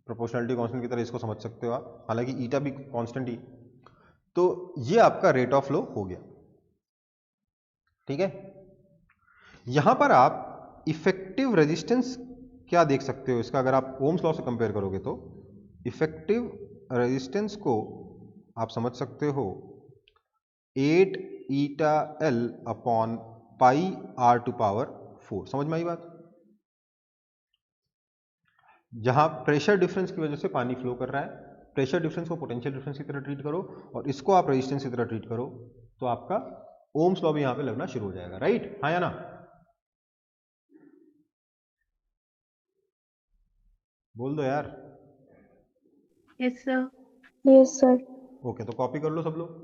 प्रोपोर्शनलिटी कांस्टेंट की तरह इसको समझ सकते हो आप, हालांकि ईटा भी कांस्टेंट ही। तो ये आपका रेट ऑफ फ्लो हो गया, ठीक है। यहां पर आप इफेक्टिव रेजिस्टेंस क्या देख सकते हो इसका, अगर आप ओम्स लॉ से कंपेयर करोगे तो इफेक्टिव रेजिस्टेंस को आप समझ सकते हो 8η l अपॉन πr⁴। समझ में आई बात। जहां प्रेशर डिफरेंस की वजह से पानी फ्लो कर रहा है, प्रेशर डिफरेंस को पोटेंशियल डिफरेंस की तरह ट्रीट करो और इसको आप रेजिस्टेंस की तरह ट्रीट करो, तो आपका ओम्स लॉ भी यहां पे लगना शुरू हो जाएगा, राइट, हाँ या ना। बोल दो यार। Yes, sir. Yes, sir. Okay, तो कॉपी कर लो सब लोग।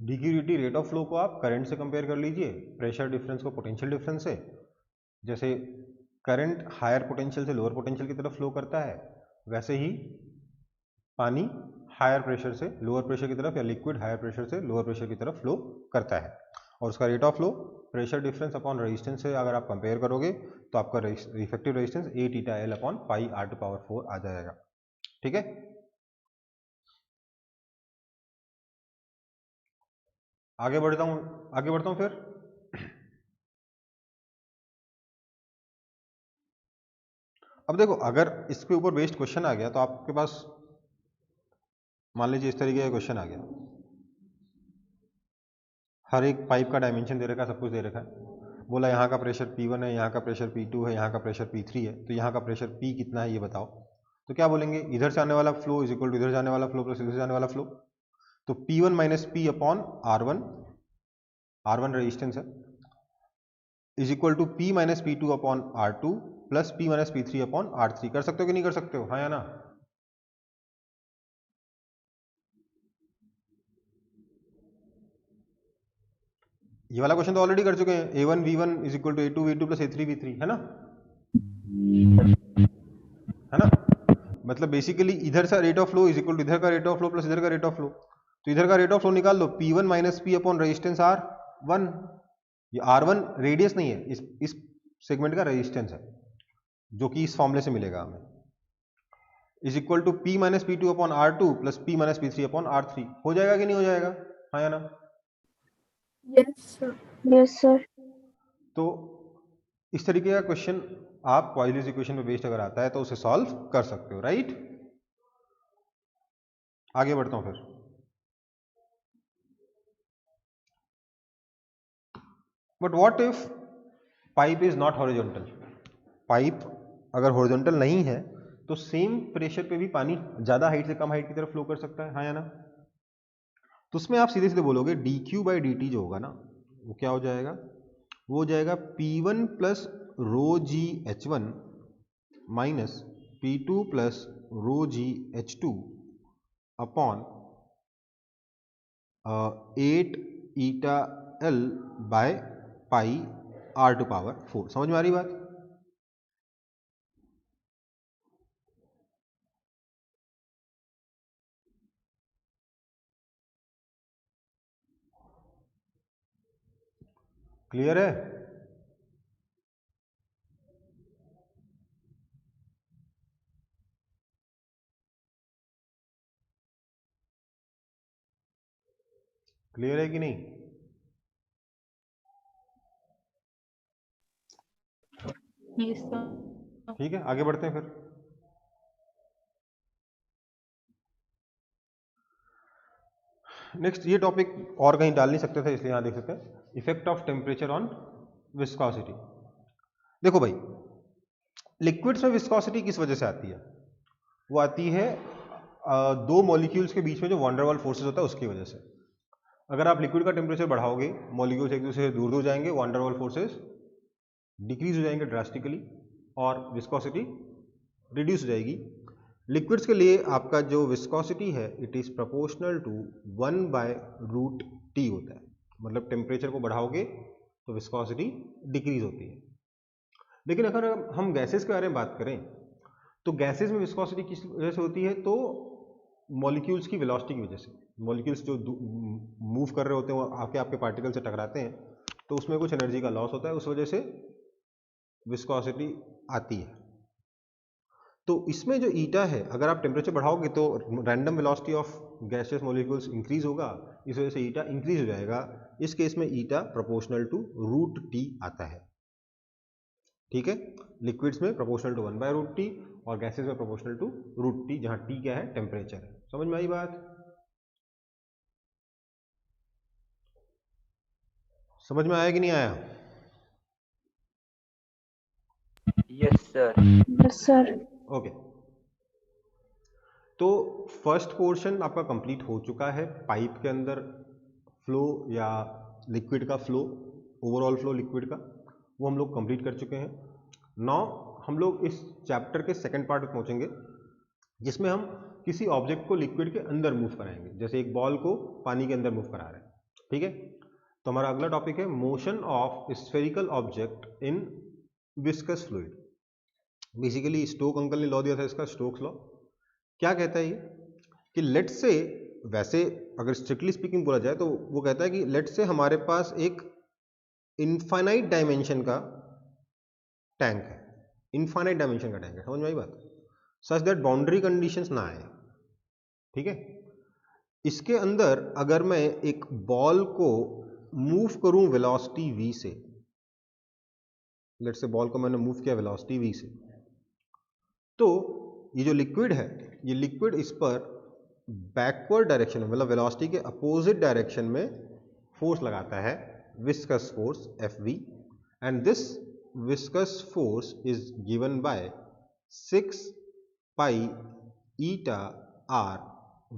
D Q D T rate of flow को आप करंट से कंपेयर कर लीजिए, प्रेशर डिफरेंस को पोटेंशियल डिफरेंस से। जैसे करंट हायर पोटेंशियल से लोअर पोटेंशियल की तरफ फ्लो करता है, वैसे ही पानी हायर प्रेशर से लोअर प्रेशर की तरफ या लिक्विड हायर प्रेशर से लोअर प्रेशर की तरफ फ्लो करता है। और उसका rate of flow pressure difference upon resistance से अगर आप कंपेयर करोगे तो आपका effective resistance eight eta l upon pi r to power 4 आ जाएगा। ठीक है, आगे बढ़ता हूं फिर। अब देखो, अगर इसके ऊपर बेस्ड क्वेश्चन आ गया तो आपके पास मान लीजिए इस तरीके का क्वेश्चन आ गया, हर एक पाइप का डायमेंशन दे रखा है, सब कुछ दे रखा है, बोला यहाँ का प्रेशर P1 है, यहाँ का प्रेशर P2 है, यहाँ का प्रेशर P3 है, तो यहाँ का प्रेशर P कितना है ये बताओ। तो क्या बोलेंगे, इधर से आने वाला फ्लो इज इक्वल टू इधर जाने वाला फ्लो प्लस इधर से जाने वाला फ्लो। तो P1 minus P upon R1 resistance है, is equal to P minus P2 upon R2 plus P minus P3 upon R3। कर सकते हो कि नहीं कर सकते हो, हाँ या ना? ये वाला क्वेश्चन तो ऑलरेडी कर चुके हैं, A1 V1 is equal to A2 V2 plus A3 V3, है ना? है ना? मतलब बेसिकली इधर से rate of flow is equal to इधर का रेट ऑफ फ्लो प्लस इधर का रेट ऑफ फ्लो। तो इधर का रेट ऑफ फ्लो निकाल दो, P1 minus P upon resistance R1। ये R1 रेडियस नहीं है, इस सेगमेंट का रेजिस्टेंस है, जो कि इस फॉर्मूले से मिलेगा हमें, is equal to P minus P2 upon R2 plus P minus P3 upon R3। हो जाएगा कि नहीं हो जाएगा, हाँ या ना? Yes, sir. Yes, sir. तो इस तरीके का क्वेश्चन आप पॉइलिस इक्वेशन पे बेस्ड अगर आता है तो उसे सॉल्व कर सकते हो, राइट? आगे बढ़ता हूं फिर। But what if pipe is not horizontal? Pipe अगर हॉरिजॉन्टल नहीं है तो सेम प्रेशर पे भी पानी ज्यादा हाइट से कम हाइट की तरफ फ्लो कर सकता है, हाँ या ना? तो उसमें आप सीधे सीधे बोलोगे dq बाई dt जो होगा ना, वो क्या हो जाएगा, वो हो जाएगा P1 plus rho g H1 minus P2 plus rho g H2 upon 8 eta L by pi R to power 4। समझ में आ रही बात? क्लियर है? क्लियर है कि नहीं? Yes, sir. ठीक है, आगे बढ़ते हैं फिर। नेक्स्ट, ये टॉपिक और कहीं डाल नहीं सकते थे, इसलिए यहां देख सकते हैं, effect of temperature on viscosity. देखो भाई, लिक्विड्स में विस्कोसिटी किस वजह से आती है? वो आती है दो मॉलिक्यूल्स के बीच में जो वंडरवॉल फोर्सेस होता है उसकी वजह से। अगर आप लिक्विड का टेम्परेचर बढ़ाओगे, मॉलिक्यूल्स एक दूसरे से दूर दूर जाएंगे, वंडरवॉल फोर्सेस डिक्रीज हो जाएंगे ड्रास्टिकली और विस्कोसिटी रिड्यूस हो जाएगी। लिक्विड्स के लिए आपका जो विस्कोसिटी है it is proportional to 1/√T होता है। मतलब टेम्परेचर को बढ़ाओगे तो विस्कोसिटी डिक्रीज होती है। लेकिन अगर हम गैसेस के बारे में बात करें तो गैसेस में विस्कोसिटी किस वजह से होती है? तो मॉलिक्यूल्स की वेलोसिटी की वजह से। मॉलिक्यूल्स जो मूव कर रहे होते हैं वो आके आपके पार्टिकल से टकराते हैं, तो उसमें कुछ एनर्जी का लॉस होता है, उस वजह से विस्कोसिटी आती है। तो इसमें जो ईटा है, अगर आप टेम्परेचर बढ़ाओगे तो random velocity of gaseous molecules increase होगा, इस वजह से ईटा इंक्रीज हो जाएगा। इस केस में ईटा प्रोपोर्शनल टू √T आता है। ठीक है, लिक्विड्स में प्रोपोर्शनल टू 1/√T और गैसेस में प्रोपोर्शनल टू √T, जहां T क्या है, टेम्परेचर है। समझ में आई बात? समझ में आया कि नहीं आया? Yes, sir. Yes, sir. Okay, तो फर्स्ट पोर्शन आपका कंप्लीट हो चुका है। पाइप के अंदर फ्लो या लिक्विड का फ्लो, ओवरऑल फ्लो लिक्विड का, वो हम लोग कंप्लीट कर चुके हैं। नाउ हम लोग इस चैप्टर के सेकंड पार्ट में पहुंचेंगे, जिसमें हम किसी ऑब्जेक्ट को लिक्विड के अंदर मूव कराएंगे। जैसे एक बॉल को पानी के अंदर मूव करा रहे हैं, ठीक है, तो हमारा अगला टॉपिक है motion of spherical object in viscous fluid. Basically Stoke uncle ने लॉ दिया था इसका, स्टोक्स लॉ। क्या कहता है ये कि लेट से, वैसे अगर स्ट्रिक्टली स्पीकिंग बोला जाए तो वो कहता है कि लेट से हमारे पास एक इनफाइनाइट डायमेंशन का टैंक है, इनफाइनाइट डायमेंशन का टैंक है, समझ में आई बात, सच दैट बाउंड्री कंडीशंस ना आए। ठीक है, इसके अंदर अगर मैं एक बॉल को मूव करूं वेलोसिटी v से, लेट से बॉल को मैंने मूव किया वेलोसिटी v से, तो ये जो लिक्विड है, ये लिक्विड इस पर बैकवर्ड डायरेक्शन में, मतलब वेलोसिटी के अपोजिट डायरेक्शन में फोर्स लगाता है, viscous force Fv, and this viscous force is given by 6 pi eta R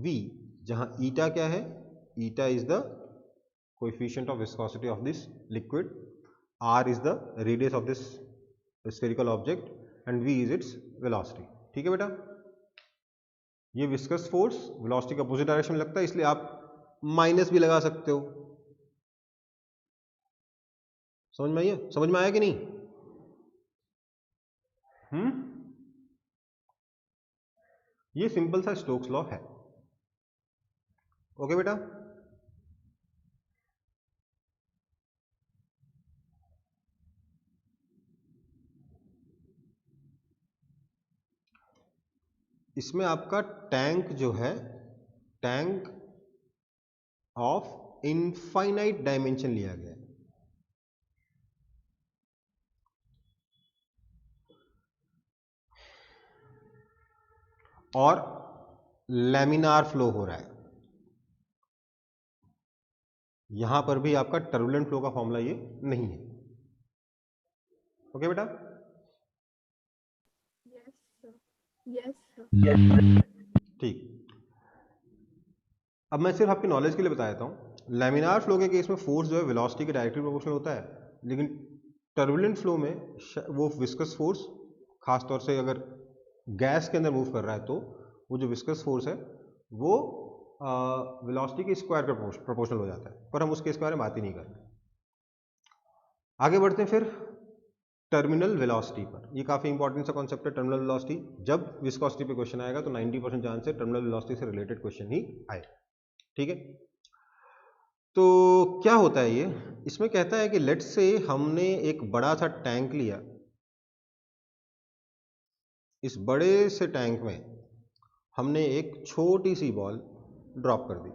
v, जहां ईटा क्या है, eta is the coefficient of viscosity of this liquid, r is the radius of this spherical object and v is its velocity। ठीक है बेटा, ये viscous force velocity के opposite direction में लगता है, इसलिए आप माइनस भी लगा सकते हो। समझ में आया, समझ में आया कि नहीं? ये सिंपल सा स्टोक्स लॉ है। ओके बेटा, इसमें आपका टैंक जो है, टैंक ऑफ इनफाइनाइट डायमेंशन लिया गया है। और लैमिनार फ्लो हो रहा है। यहां पर भी आपका टर्बुलेंट फ्लो का फॉर्मूला ये नहीं है। ओके बेटा, Yes, sir. Yes, sir. Yes, sir. ठीक। अब मैं सिर्फ आपकी नॉलेज के लिए बता देता हूं, लैमिनार फ्लो के केस में फोर्स जो है वेलोसिटी के डायरेक्टली प्रोपोर्शनल होता है, लेकिन टर्बुलेंट फ्लो में वो विस्कस फोर्स, खासतौर से अगर गैस के अंदर मूव कर रहा है तो वो जो विस्कस फोर्स है वो वेलोसिटी के स्क्वायर का प्रोपोर्शनल हो जाता है, पर हम उसके बारे में बात ही नहीं कर रहे। आगे बढ़ते हैं फिर टर्मिनल वेलोसिटी पर। ये काफी इंपॉर्टेंट सा कॉन्सेप्ट है टर्मिनल वेलोसिटी। जब विस्कोसिटी पे क्वेश्चन आएगा तो 90% चांस है टर्मिनल वेलोसिटी से रिलेटेड क्वेश्चन ही आए। ठीक है, तो क्या होता है ये, इसमें कहता है कि लेट से हमने एक बड़ा सा टैंक लिया, इस बड़े से टैंक में हमने एक छोटी सी बॉल ड्रॉप कर दी।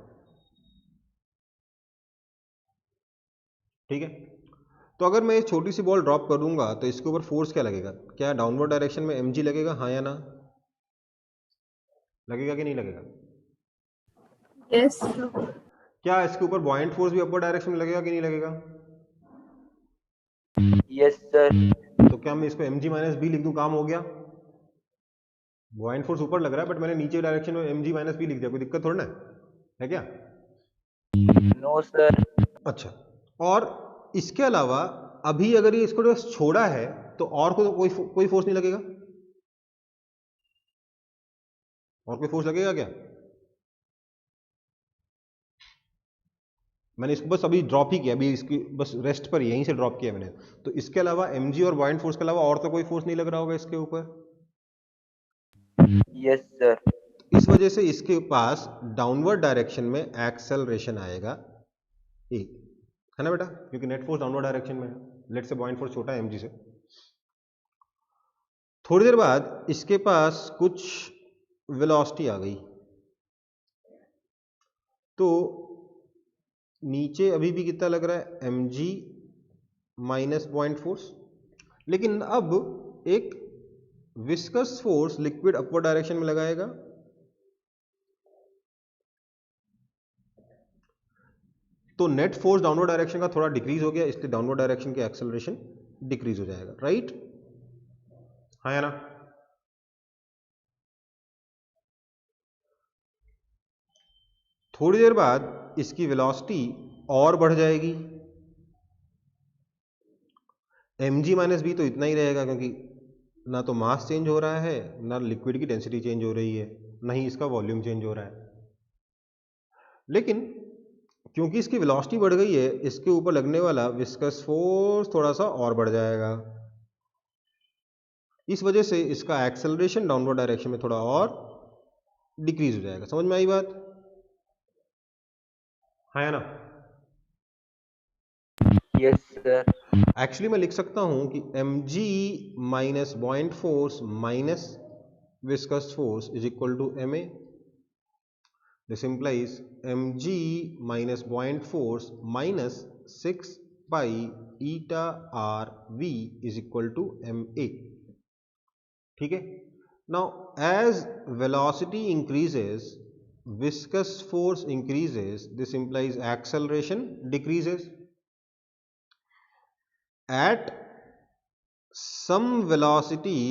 ठीक है, तो अगर मैं ये छोटी सी बॉल ड्रॉप कर दूंगा तो इसके ऊपर फोर्स क्या लगेगा, क्या डाउनवर्ड डायरेक्शन में mg लगेगा, हाँ या ना? लगेगा कि नहीं लगेगा? Yes, sir. क्या इसके ऊपर बॉयंट फोर्स भी अपवर्ड डायरेक्शन में लगेगा कि नहीं लगेगा? Yes, sir. तो क्या मैं इसको mg माइनस बी लिख दूं, काम हो गया? बॉयंट फोर्स ऊपर लग रहा है बट मैंने नीचे डायरेक्शन में mg माइनस बी लिख दिया, कोई दिक्कत थोड़ा ना है क्या? No, sir. अच्छा, और इसके अलावा अभी अगर ये इसको बस छोड़ा है तो और को तो कोई फोर्स नहीं लगेगा, और कोई फोर्स लगेगा क्या? मैंने इसको बस अभी ड्रॉप ही किया, अभी इसकी बस रेस्ट पर यहीं से ड्रॉप किया मैंने, तो इसके अलावा mg और बॉयंट फोर्स के अलावा और तो कोई फोर्स नहीं लग रहा होगा इसके ऊपर। Yes, sir. इस वजह से इसके पास डाउनवर्ड डायरेक्शन में एक्सेलरेशन आएगा ए, है ना बेटा, क्योंकि नेट फोर्स डाउनवर्ड डायरेक्शन में है, लेट से बॉयंट फोर्स छोटा है mg से। थोड़ी देर बाद इसके पास कुछ वेलोसिटी आ गई, तो नीचे अभी भी कितना लग रहा है, mg माइनस बॉयंट फोर्स, लेकिन अब एक viscous force liquid upward direction में लगाएगा, तो नेट फोर्स डाउनवर्ड डायरेक्शन का थोड़ा डिक्रीज हो गया, इसलिए डाउनवर्ड डायरेक्शन की एक्सेलरेशन डिक्रीज हो जाएगा, राइट? हाँ या ना? थोड़ी देर बाद इसकी वेलोसिटी और बढ़ जाएगी, mg माइनस बी तो इतना ही रहेगा, क्योंकि ना तो मास चेंज हो रहा है, ना लिक्विड की डेंसिटी चेंज हो रही है, ना ही इसका वॉल्यूम चेंज हो रहा है। लेकिन क्योंकि इसकी वेलोसिटी बढ़ गई है, इसके ऊपर लगने वाला विस्कस फोर्स थोड़ा सा और बढ़ जाएगा। इस वजह से इसका एक्सेलरेशन डाउनवर्ड डायरेक्शन में थोड़ा और डिक्रीज हो जाएगा। समझ में आई बात? है ना? Yes, sir. एक्चुअली मैं लिख सकता हूं कि mg minus buoyant force minus viscous force is equal to ma. This implies mg minus buoyant force minus 6 pi eta R v is equal to ma. ठीक है। Now as velocity increases, viscous force increases, this implies acceleration decreases. At some velocity,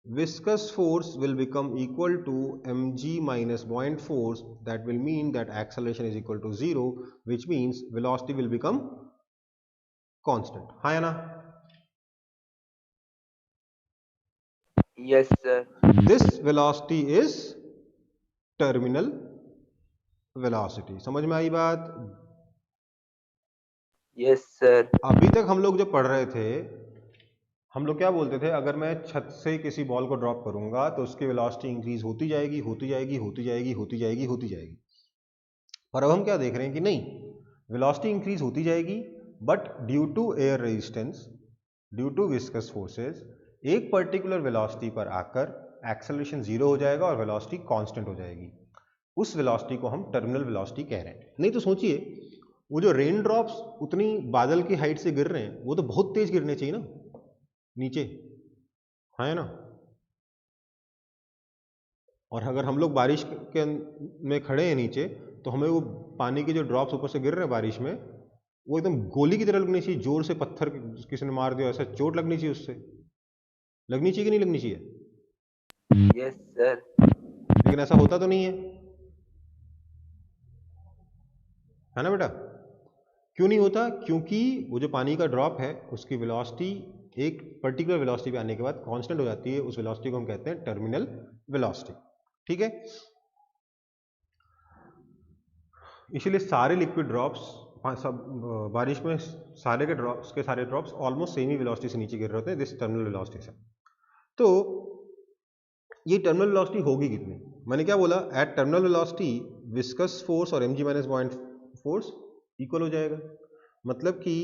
viscous force will become equal to mg minus buoyant force. That will mean that acceleration is equal to 0, which means velocity will become constant. हाँ या ना? Yes, sir. This velocity is terminal velocity. समझ में आई बात? Yes, sir. अभी तक हम लोग जब पढ़ रहे थे, हम लोग क्या बोलते थे, अगर मैं छत से किसी बॉल को ड्रॉप करूंगा तो उसकी वेलोसिटी इंक्रीज होती जाएगी, होती जाएगी, होती जाएगी, होती जाएगी, होती जाएगी। पर अब हम क्या देख रहे हैं कि नहीं, वेलोसिटी इंक्रीज होती जाएगी, but due to air resistance, due to viscous forces, एक पर्टिकुलर वेलोसिटी पर आकर एक्सेलरेशन जीरो हो जाएगा और वेलोसिटी कांस्टेंट हो जाएगी। उस वेलोसिटी को हम टर्मिनल वेलोसिटी कह रहे हैं। नहीं तो सोचिए, वो जो रेन ड्रॉप्स उतनी बादल की हाइट से गिर रहे हैं, वो तो बहुत तेज गिरने चाहिए ना नीचे, है ना? और अगर हम लोग बारिश के में खड़े हैं नीचे, तो हमें वो पानी के जो ड्रॉप्स ऊपर से गिर रहे हैं बारिश में, वो एकदम गोली की तरह लगनी चाहिए, जोर से पत्थर किसी ने मार दिया ऐसा चोट लगनी चाहिए, उससे लगनी चाहिए कि नहीं लगनी चाहिए? Yes, sir. लेकिन ऐसा होता तो नहीं है ना बेटा? क्यों नहीं होता? क्योंकि वो जो पानी का ड्रॉप है उसकी वेलोसिटी एक पर्टिकुलर वेलोसिटी पे आने के बाद कांस्टेंट हो जाती है। उस वेलोसिटी को हम कहते हैं टर्मिनल वेलोसिटी। ठीक है, इसीलिए सारे लिक्विड ड्रॉप्स सब बारिश में सारे के सारे ड्रॉप्स ऑलमोस्ट सेम ही वेलोसिटी से नीचे गिर रहे होते हैं, दिस टर्मिनल वेलोसिटी से। तो ये टर्मिनल वेलोसिटी होगी कितनी? मैंने क्या बोला, at terminal velocity viscous force और mg minus buoyant force equal हो जाएगा। मतलब कि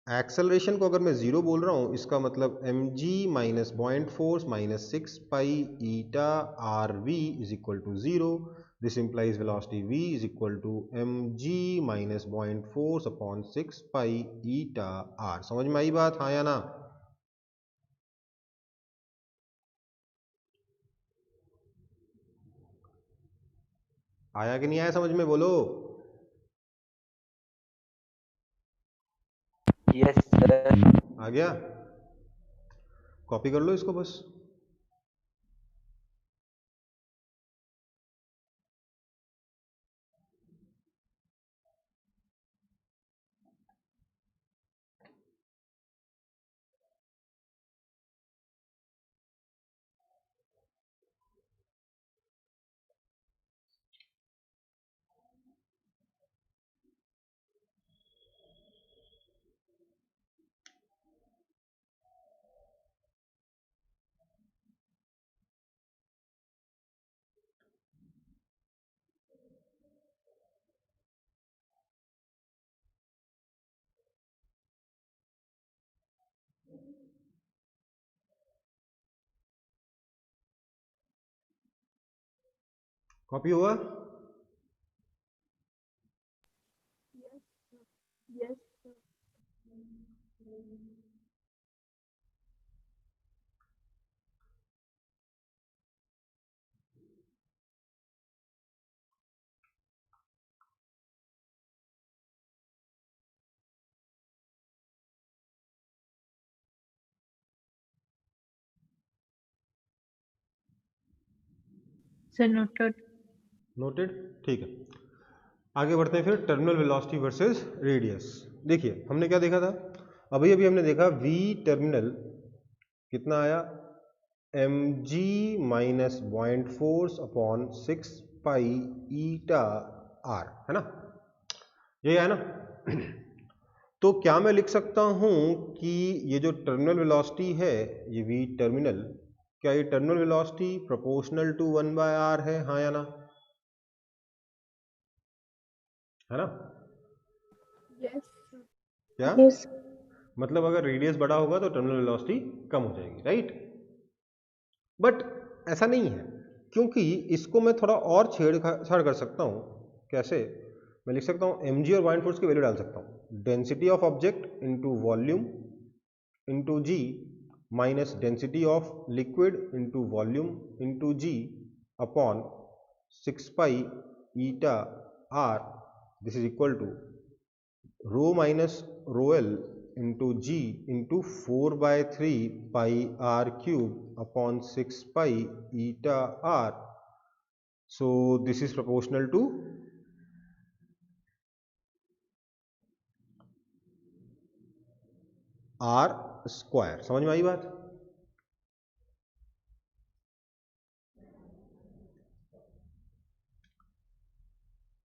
एक्सेलरेशन को अगर मैं जीरो बोल रहा हूं, इसका मतलब mg minus buoyant force minus 6 pi eta R V is equal to 0। This implies velocity v is equal to mg minus buoyant force upon 6 pi eta R. समझ में आई बात? हाँ या ना? आया कि नहीं आया समझ में? बोलो। Yes, sir. आ गया? कॉपी कर लो इसको बस। कॉपी हुआ? Yes, sir. Yes, sir. Sir, noted. Noted. ठीक है, आगे बढ़ते हैं फिर टर्मिनल वेलोसिटी वर्सेस रेडियस। देखिए हमने क्या देखा था, अभी अभी हमने देखा v टर्मिनल कितना आया, mg minus buoyant force upon 6 पाई ईटा आर, है ना, ये है ना। तो क्या मैं लिख सकता हूं कि ये जो टर्मिनल वेलोसिटी है, ये v टर्मिनल, क्या ये terminal velocity proportional to 1/r है, हाँ या ना, है ना? Yes, sir. क्या Yes. मतलब अगर रेडियस बड़ा होगा तो टर्मिनल वेलोसिटी कम हो जाएगी, राइट? बट ऐसा नहीं है, क्योंकि इसको मैं थोड़ा और छेड़छाड़ कर सकता हूं। कैसे? मैं लिख सकता हूं mg और बाइंड फोर्स की वैल्यू डाल सकता हूं, density of object into volume into g minus density of liquid into volume into g upon 6 pi eta r, this is equal to rho minus rho L into G into 4/3 pi R cube upon 6 pi eta R. So this is proportional to R square. समझ में आई बात?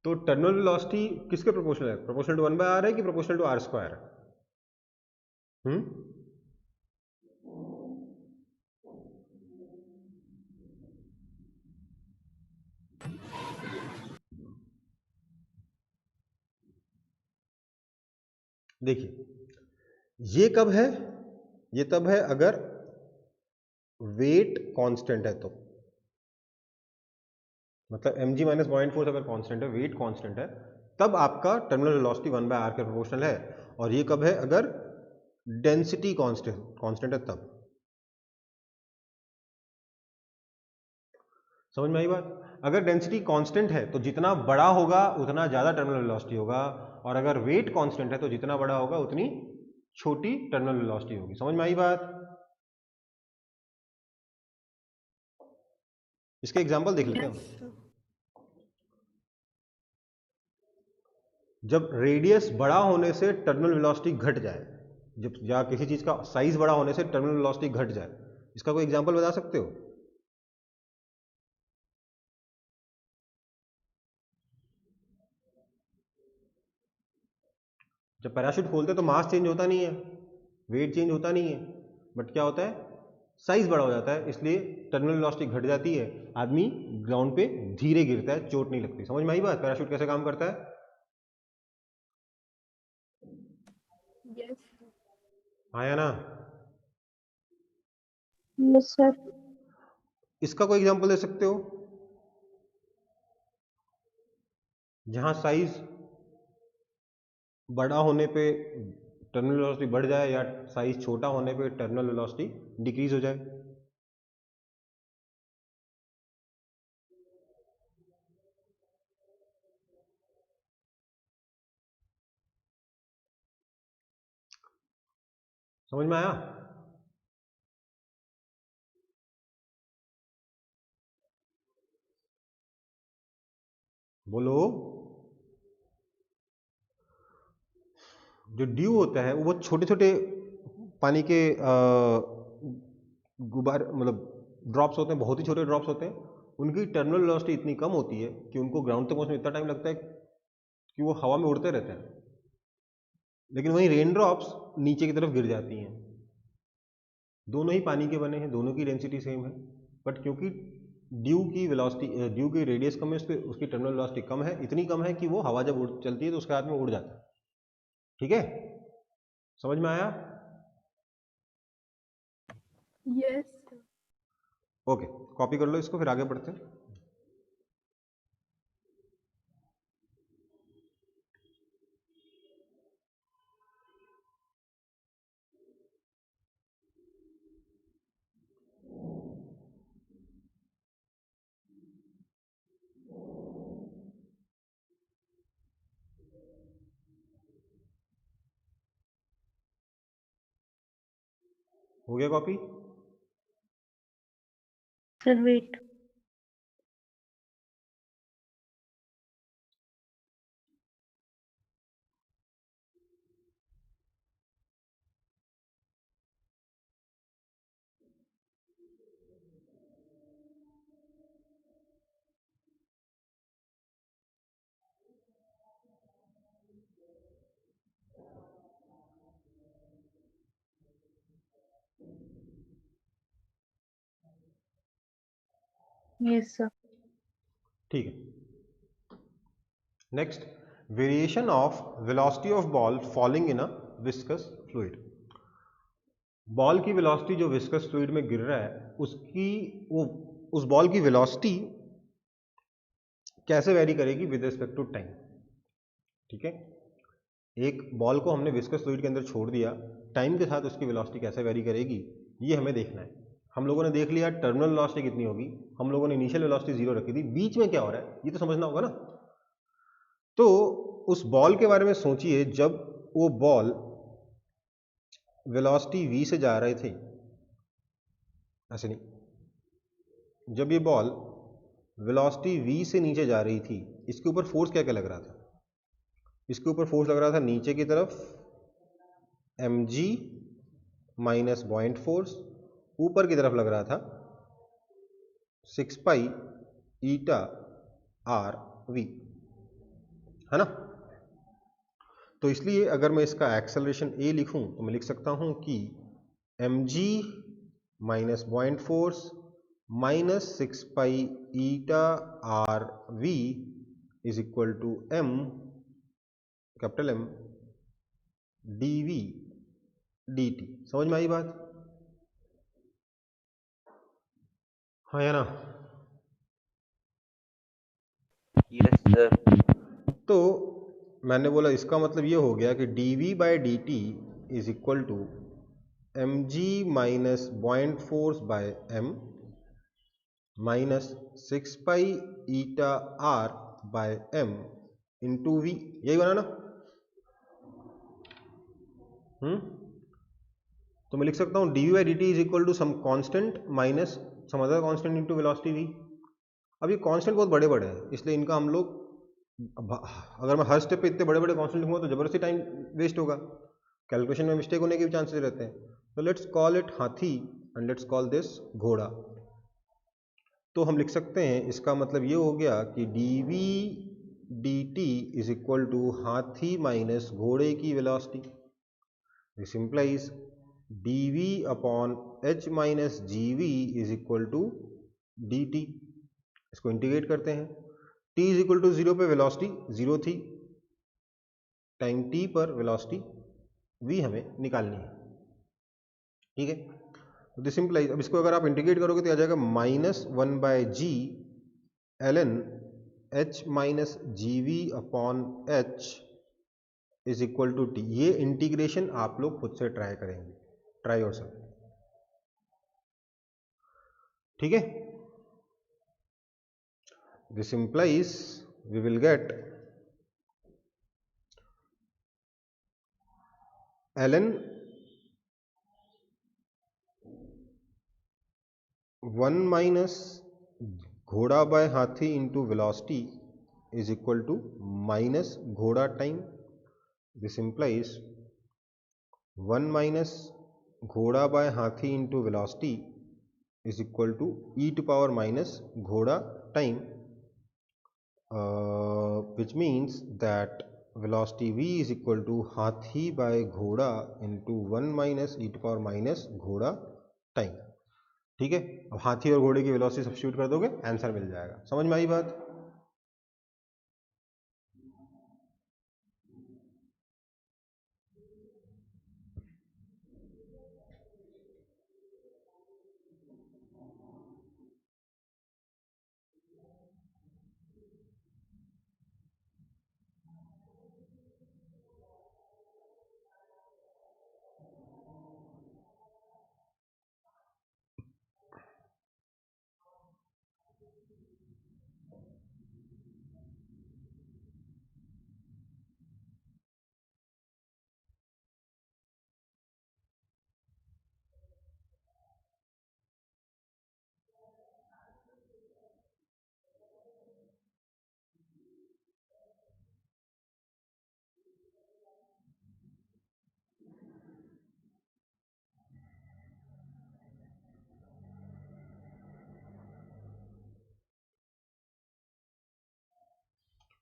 तो terminal velocity किसके proportional है? Proportional to 1/r है कि proportional to R square है? देखिए, ये कब है? ये तब है अगर वेट कांस्टेंट है तो, मतलब mg माइनस पॉइंट फोर्स अगर कांस्टेंट है, वेट कांस्टेंट है, तब आपका टर्मिनल वेलोसिटी 1/r के प्रोपोर्शनल है. और ये कब है? अगर डेंसिटी कांस्टेंट है तब. समझ में आई बात? अगर डेंसिटी कांस्टेंट है तो जितना बड़ा होगा उतना ज्यादा टर्मिनल वेलोसिटी होगा, और अगर वेट कांस्टेंट है तो जितना बड़ा होगा उतनी छोटी टर्मिनल वेलोसिटी होगी. समझ में आई बात? इसके एग्जांपल देख लेते Yes, हैं. sir. जब रेडियस बड़ा होने से टर्मिनल वेलोसिटी घट जाए, जब या किसी चीज का साइज बड़ा होने से टर्मिनल वेलोसिटी घट जाए, इसका कोई एग्जांपल बता सकते हो? जब पैराशूट खोलते हैं तो मास चेंज होता नहीं है, वेट चेंज होता नहीं है, बट क्या होता है? साइज बड़ा हो जाता है, इसलिए टर्मिनल वेलोसिटी घट जाती है, आदमी ग्राउंड पे धीरे गिरता है, चोट नहीं लगती. समझ में आई बात? पैराशूट कैसे काम करता है? Yes, sir. आया ना? Yes, sir. इसका कोई एग्जांपल दे सकते हो जहां साइज बड़ा होने पे टर्मिनल वेलोसिटी बढ़ जाए या साइज छोटा होने पे टर्मिनल वेलोसिटी डिक्रीज हो जाए? समझ में आया? बोलो. जो ड्यू होता है वो छोटे छोटे पानी के गुबार मतलब ड्रॉप्स होते हैं, बहुत ही छोटे ड्रॉप्स होते हैं. उनकी टर्मिनल वेलोसिटी इतनी कम होती है कि उनको ग्राउंड तक पहुंचने में इतना टाइम लगता है कि वो हवा में उड़ते रहते हैं. लेकिन वहीं रेन ड्रॉप्स नीचे की तरफ गिर जाती हैं. दोनों ही पानी के बने हैं, दोनों की डेंसिटी सेम है, बट क्योंकि ड्यू की वेलोसिटी, ड्यू की रेडियस कम है, उसकी टर्मिनल वेलोसिटी कम है, इतनी कम है कि वो हवा जब चलती है तो उसके हाथ में उड़ जाता है. ठीक है? समझ में आया? Yes, sir. ओके, कॉपी कर लो इसको, फिर आगे बढ़ते हैं. हो गया copy? Sir, wait. Yes, sir. ठीक है। Next, variation of velocity of ball falling in a viscous fluid. Ball की वेलोसिटी जो विस्कस फ्लूइड में गिर रहा है उसकी वो उस बॉल की वेलोसिटी कैसे वेरी करेगी विद रिस्पेक्ट टू टाइम। ठीक है, एक बॉल को हमने विस्कस फ्लूइड के अंदर छोड़ दिया, टाइम के साथ उसकी वेलोसिटी कैसे वेरी करेगी ये हमें देखना है। हम लोगों ने देख लिया टर्मिनल वेलोसिटी कितनी होगी, हम लोगों ने इनिशियल वेलोसिटी 0 रखी थी, बीच में क्या हो रहा है ये तो समझना होगा ना। तो उस बॉल के बारे में सोचिए, जब वो बॉल वेलोसिटी v से जा रहे थे, ऐसे नहीं, जब ये बॉल वेलोसिटी v से नीचे जा रही थी, इसके ऊपर फोर्स क्या क्या लग रहा था? इसके ऊपर फोर्स लग रहा था नीचे की तरफ mg माइनस बॉइंट फोर्स, ऊपर की तरफ लग रहा था 6 पाई ईटा आर वी, है ना। तो इसलिए अगर मैं इसका एक्सेलरेशन a लिखूं तो मैं लिख सकता हूं कि mg minus buoyant force minus 6 pi eta R V is equal to m capital M dv dt। समझ में आई बात? हाँ या ना? Yes, sir. तो मैंने बोला इसका मतलब ये हो गया कि dv by D T is equal to M G minus buoyant force by M minus 6 pi eta R by M into V, यही बना ना। तो मैं लिख सकता हूँ dv by D T is equal to some constant minus some other constant into velocity v। अब ये कांस्टेंट बहुत बड़े बड़े हैं, इसलिए इनका हम लोग अगर मैं हर स्टेप पे इतने बड़े बड़े कांस्टेंट लिखूंगा तो जबरदस्ती टाइम वेस्ट होगा, कैलकुलेशन में मिस्टेक होने के भी चांसेस रहते हैं। तो लेट्स कॉल इट हाथी एंड लेट्स कॉल दिस घोड़ा। तो हम लिख सकते हैं, इसका मतलब ये हो गया कि dv dt is equal to हाथी माइनस घोड़े की velocity. This implies dv upon h minus gv is equal to dt। इसको इंटीग्रेट करते हैं, t इज इक्वल टू 0 पे वेलोसिटी 0 थी, टाइम t पर वेलोसिटी v हमें निकालनी है। ठीक है, तो दिस इंप्लाइज, अब इसको अगर आप इंटीग्रेट करोगे तो आ जाएगा minus 1 by G ln h minus G V upon h is equal to T. ये इंटीग्रेशन आप लोग खुद से ट्राई करेंगे, ट्राई योरसेल्फ। ठीक है, this implies we will get ln 1 minus घोड़ा बाय हाथी into velocity is equal to minus घोड़ा टाइम। दिस इंप्लाइज 1 माइनस घोड़ा बाय हाथी into velocity is equal to E to power minus घोड़ा time, which means that velocity v is equal to हाथी by घोड़ा into 1 minus e to power minus घोड़ा time. ठीक है, अब हाथी और घोड़े की वेलोसिटी सब्स्टिट्यूट कर दोगे, आंसर मिल जाएगा। समझ में आई बात?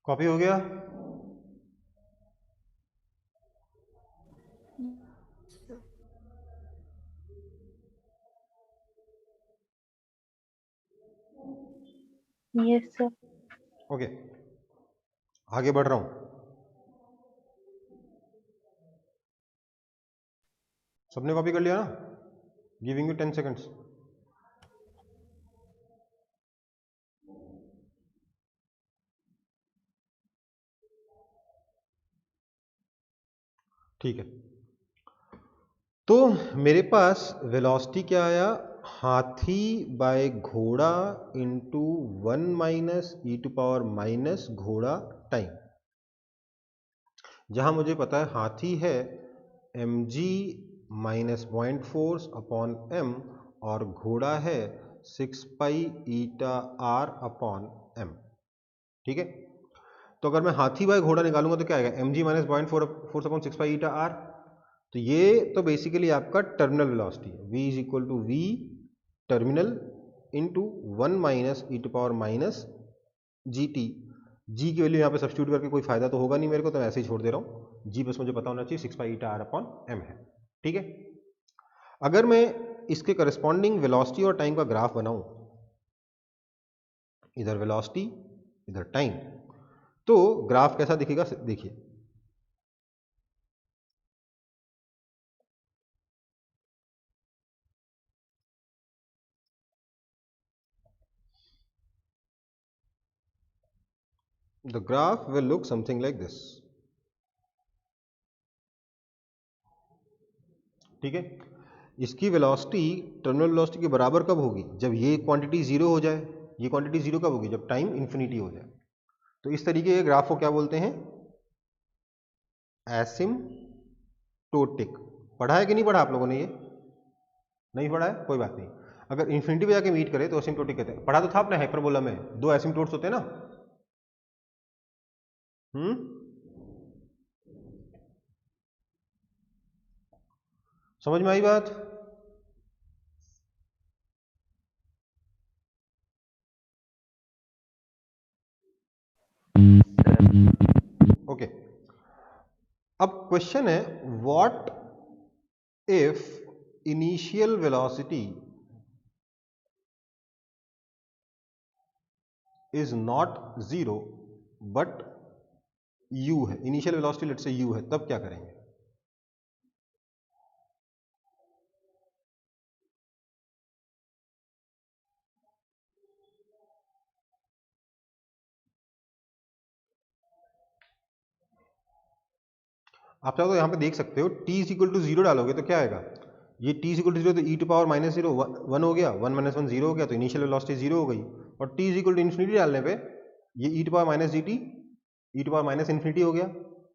कॉपी हो गया? Sir. Yes, sir. ओके, आगे बढ़ रहा हूं। सबने कॉपी कर लिया ना? Giving you 10 seconds. ठीक है, तो मेरे पास वेलोसिटी क्या आया, हाथी बाय घोड़ा into 1 minus E to power minus घोड़ा टाइम। जहां मुझे पता है हाथी है mg minus buoyant force upon m और घोड़ा है 6 पाई ईटा r अपॉन m। ठीक है, तो अगर मैं हाथी बाय घोड़ा निकालूंगा तो क्या आएगा, mg minus buoyant force upon 6 पाई ईटा r। तो ये तो बेसिकली आपका टर्मिनल वेलोसिटी है, v is equal to we terminal into 1 minus E to power minus g T. जी की वैल्यू यहाँ पे सब्स्टिट्यूट करके कोई फायदा तो होगा नहीं मेरे को, तो मैं ऐसे ही छोड़ दे रहा हूँ। जी बस मुझे पता होना चाहिए 6 पाई ईटा आर अपॉन एम है। ठीक है, अगर मैं इसके करस्पॉन्डिंग वेलोसिटी और टाइम का ग्राफ बनाऊं, इधर वेलोसिटी इधर टाइम, तो ग्राफ कैसा दिखेगा देखिए। The graph will look something like this. ठीक है, इसकी वेलोसिटी टर्मिनल वेलोसिटी के बराबर कब होगी, जब ये क्वांटिटी जीरो हो जाए। ये क्वांटिटी जीरो कब होगी, जब टाइम इन्फिनिटी हो जाए। तो इस तरीके के ग्राफ को क्या बोलते हैं, एसिम्प्टोटिक। पढ़ा है कि नहीं पढ़ा आप लोगों ने, ये नहीं पढ़ा है, कोई बात नहीं। अगर इन्फिनिटी पे जाके मीट करे तो एसिम्प्टोटिक कहते हैं। पढ़ा तो था आपने हाइपरबोला में, दो एसिम्प्टोट्स होते हैं ना। समझ में आई बात? ओके, अब क्वेश्चन है, what if initial velocity is not zero but u है। Initial velocity let's say u है, तब क्या करेंगे। आप चाहो तो यहां पे देख सकते हो, t is equal to zero डालोगे तो क्या आएगा, ये t is equal to zero तो e to power minus zero one हो गया, 1 माइनस 1 जीरो हो गया, तो इनिशियल वेलोसिटी जीरो हो गई। और t is equal to infinity डालने पे ये e to power minus g t, e to power minus infinity हो गया,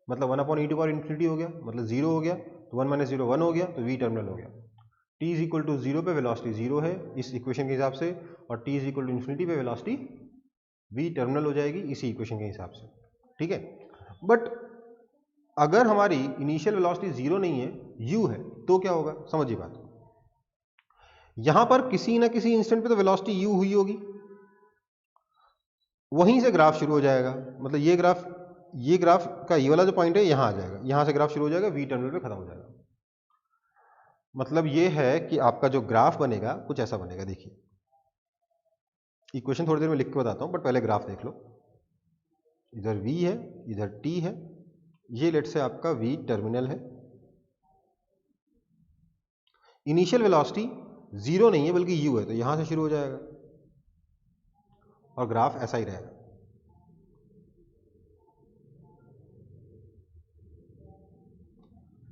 मतलब 1 upon e to power infinity हो गया, मतलब जीरो हो गया, तो 1 माइनस जीरो 1 हो गया, तो v टर्मिनल हो गया। t is equal to zero पे वेलोसिटी जीरो है इस इक्वेशन के हिसाब से, और t is equal to infinity पे वेलोसिटी v टर्मिनल हो जाएगी इसी इक्वेशन के हिसाब से। ठीक है, बट अगर हमारी इनिशियल वेलोसिटी जीरो नहीं है, u है, तो क्या होगा, समझिए बात। यहां पर किसी ना किसी इंस्टेंट पे तो वेलोसिटी u हुई होगी, वहीं से ग्राफ शुरू हो जाएगा। मतलब ये ग्राफ का ये वाला जो पॉइंट है यहां आ जाएगा, यहां से ग्राफ शुरू हो जाएगा, v टर्मिनल पे खत्म हो जाएगा। मतलब ये है कि आपका जो ग्राफ बनेगा कुछ ऐसा बनेगा। देखिए, इक्वेशन थोड़ी देर में लिख के बताता हूं, बट पहले ग्राफ देख लो। इधर v है, इधर t है, ये लेट से आपका v टर्मिनल है। इनिशियल वेलोसिटी जीरो नहीं है बल्कि u है, तो यहां से शुरू हो जाएगा और ग्राफ ऐसा ही रहेगा।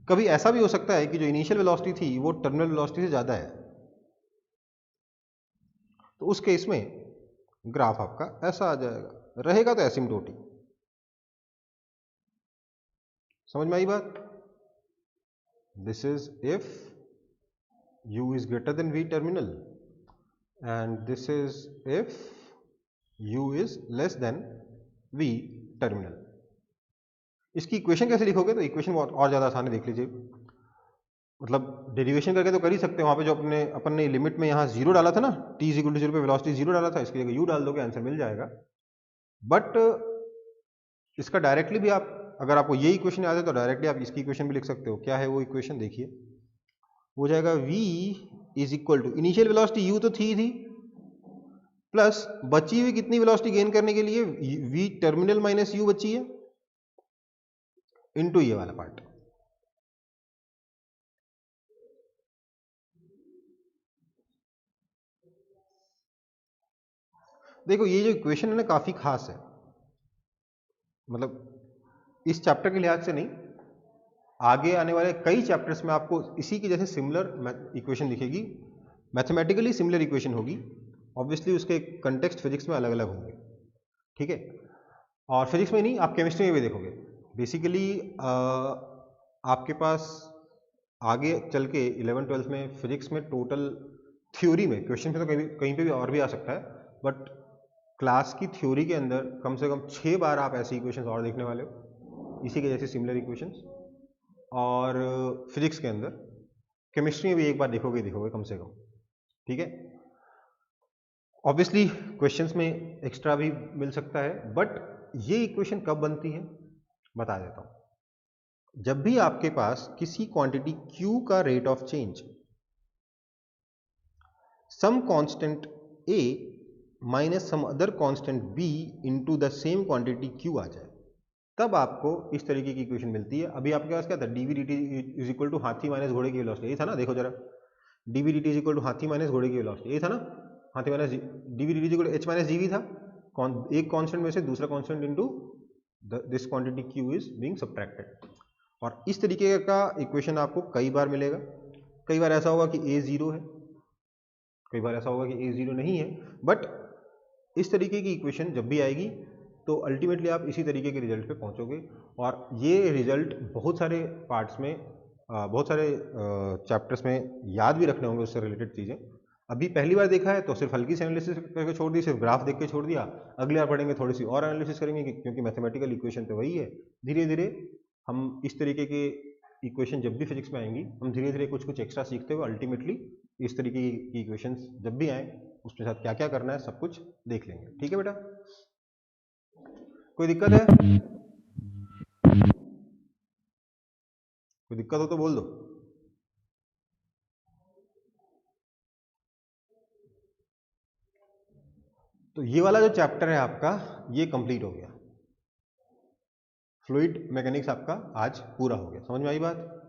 कभी ऐसा भी हो सकता है कि जो इनिशियल वेलोसिटी थी वो टर्मिनल वेलोसिटी से ज्यादा है, तो उस केस में ग्राफ आपका ऐसा आ जाएगा, रहेगा तो एसिम्प्टोटिक। समझ में आई बात। This is if u is greater than v terminal and this is if u is less than v terminal। इसकी इक्वेशन कैसे लिखोगे, तो इक्वेशन बहुत और ज्यादा आसान है, देख लीजिए। मतलब डेरिवेशन करके तो कर ही सकते हो, वहां पे जो अपन ने लिमिट में यहाँ जीरो डाला था ना, t is equal to zero पे वेलोसिटी जीरो डाला था, इसकी जगह u डाल दोगे आंसर मिल जाएगा। बट इसका डायरेक्टली भी आप, अगर आपको ये इक्वेशन याद है तो डायरेक्टली आप इसकी इक्वेशन भी लिख सकते हो। क्या है वो इक्वेशन, देखिए, हो जाएगा v is equal to initial velocity u तो थी, प्लस बची हुई कितनी वेलोसिटी गेन करने के लिए v टर्मिनल माइनस u बची है इनटू ये वाला पार्ट। देखो ये जो इक्वेशन है ना काफी खास है, मतलब इस चैप्टर के लिहाज से नहीं, आगे आने वाले कई चैप्टर्स में आपको इसी की जैसे सिमिलर इक्वेशन दिखेगी, मैथमेटिकली सिमिलर इक्वेशन होगी, ऑब्वियसली उसके कंटेक्स्ट फिजिक्स में अलग अलग होंगे, ठीक है। और फिजिक्स में नहीं, आप केमिस्ट्री में भी देखोगे। बेसिकली आपके पास आगे चल के 11-12 में फिजिक्स में टोटल थ्योरी में क्वेश्चन तो कहीं पे भी और भी आ सकता है, बट क्लास की थ्योरी के अंदर कम से कम 6 बार आप ऐसी इक्वेशंस और देखने वाले हो, इसी के जैसे सिमिलर इक्वेशंस। और फिजिक्स के अंदर, केमिस्ट्री में भी एक बार देखोगे कम से कम, ठीक है। ऑब्वियसली क्वेश्चंस में एक्स्ट्रा भी मिल सकता है, बट ये इक्वेशन कब बनती है बता देता हूं। जब भी आपके पास किसी क्वांटिटी Q का rate of change some constant A minus some other constant B into the same quantity Q आ जाए, तब आपको इस तरीके की इक्वेशन मिलती है। अभी आपके पास क्या था, dv dt is equal to हाथी माइनस घोड़े की वेलोसिटी, ये था ना, देखो जरा, dv dt is equal to हाथी माइनस घोड़े की वेलोसिटी, ये था ना, हाथी minus dv dt is equal to h minus gv था, एक कांस्टेंट में से दूसरा constant into this quantity Q is being subtracted. और इस तरीके का इक्वेशन आपको कई बार मिलेगा। कई बार ऐसा होगा कि a 0 है, कई बार ऐसा होगा कि a 0 नहीं है, बट इस तरीके की इक्वेशन जब भी आएगी तो अल्टीमेटली आप इसी तरीके के रिजल्ट पे पहुंचोगे। और ये रिजल्ट बहुत सारे पार्ट्स में, बहुत सारे चैप्टर्स में याद भी रखने होंगे उससे रिलेटेड चीज़ें। अभी पहली बार देखा है तो सिर्फ हल्की सी एनालिसिस करके छोड़ दी, सिर्फ ग्राफ देख के छोड़ दिया, अगली बार पढ़ेंगे थोड़ी सी और एनालिसिस करेंगे, क्योंकि मैथमेटिकल इक्वेशन तो वही है। धीरे धीरे हम इस तरीके के इक्वेशन जब भी फिजिक्स में आएंगी, हम धीरे धीरे कुछ कुछ एक्स्ट्रा सीखते हुए अल्टीमेटली इस तरीके की इक्वेशंस जब भी आए उसके साथ क्या क्या करना है सब कुछ देख लेंगे, ठीक है बेटा। कोई दिक्कत है? कोई दिक्कत हो तो बोल दो। तो ये वाला जो चैप्टर है आपका ये कंप्लीट हो गया, फ्लूइड मैकेनिक्स आपका आज पूरा हो गया। समझ में आई बात?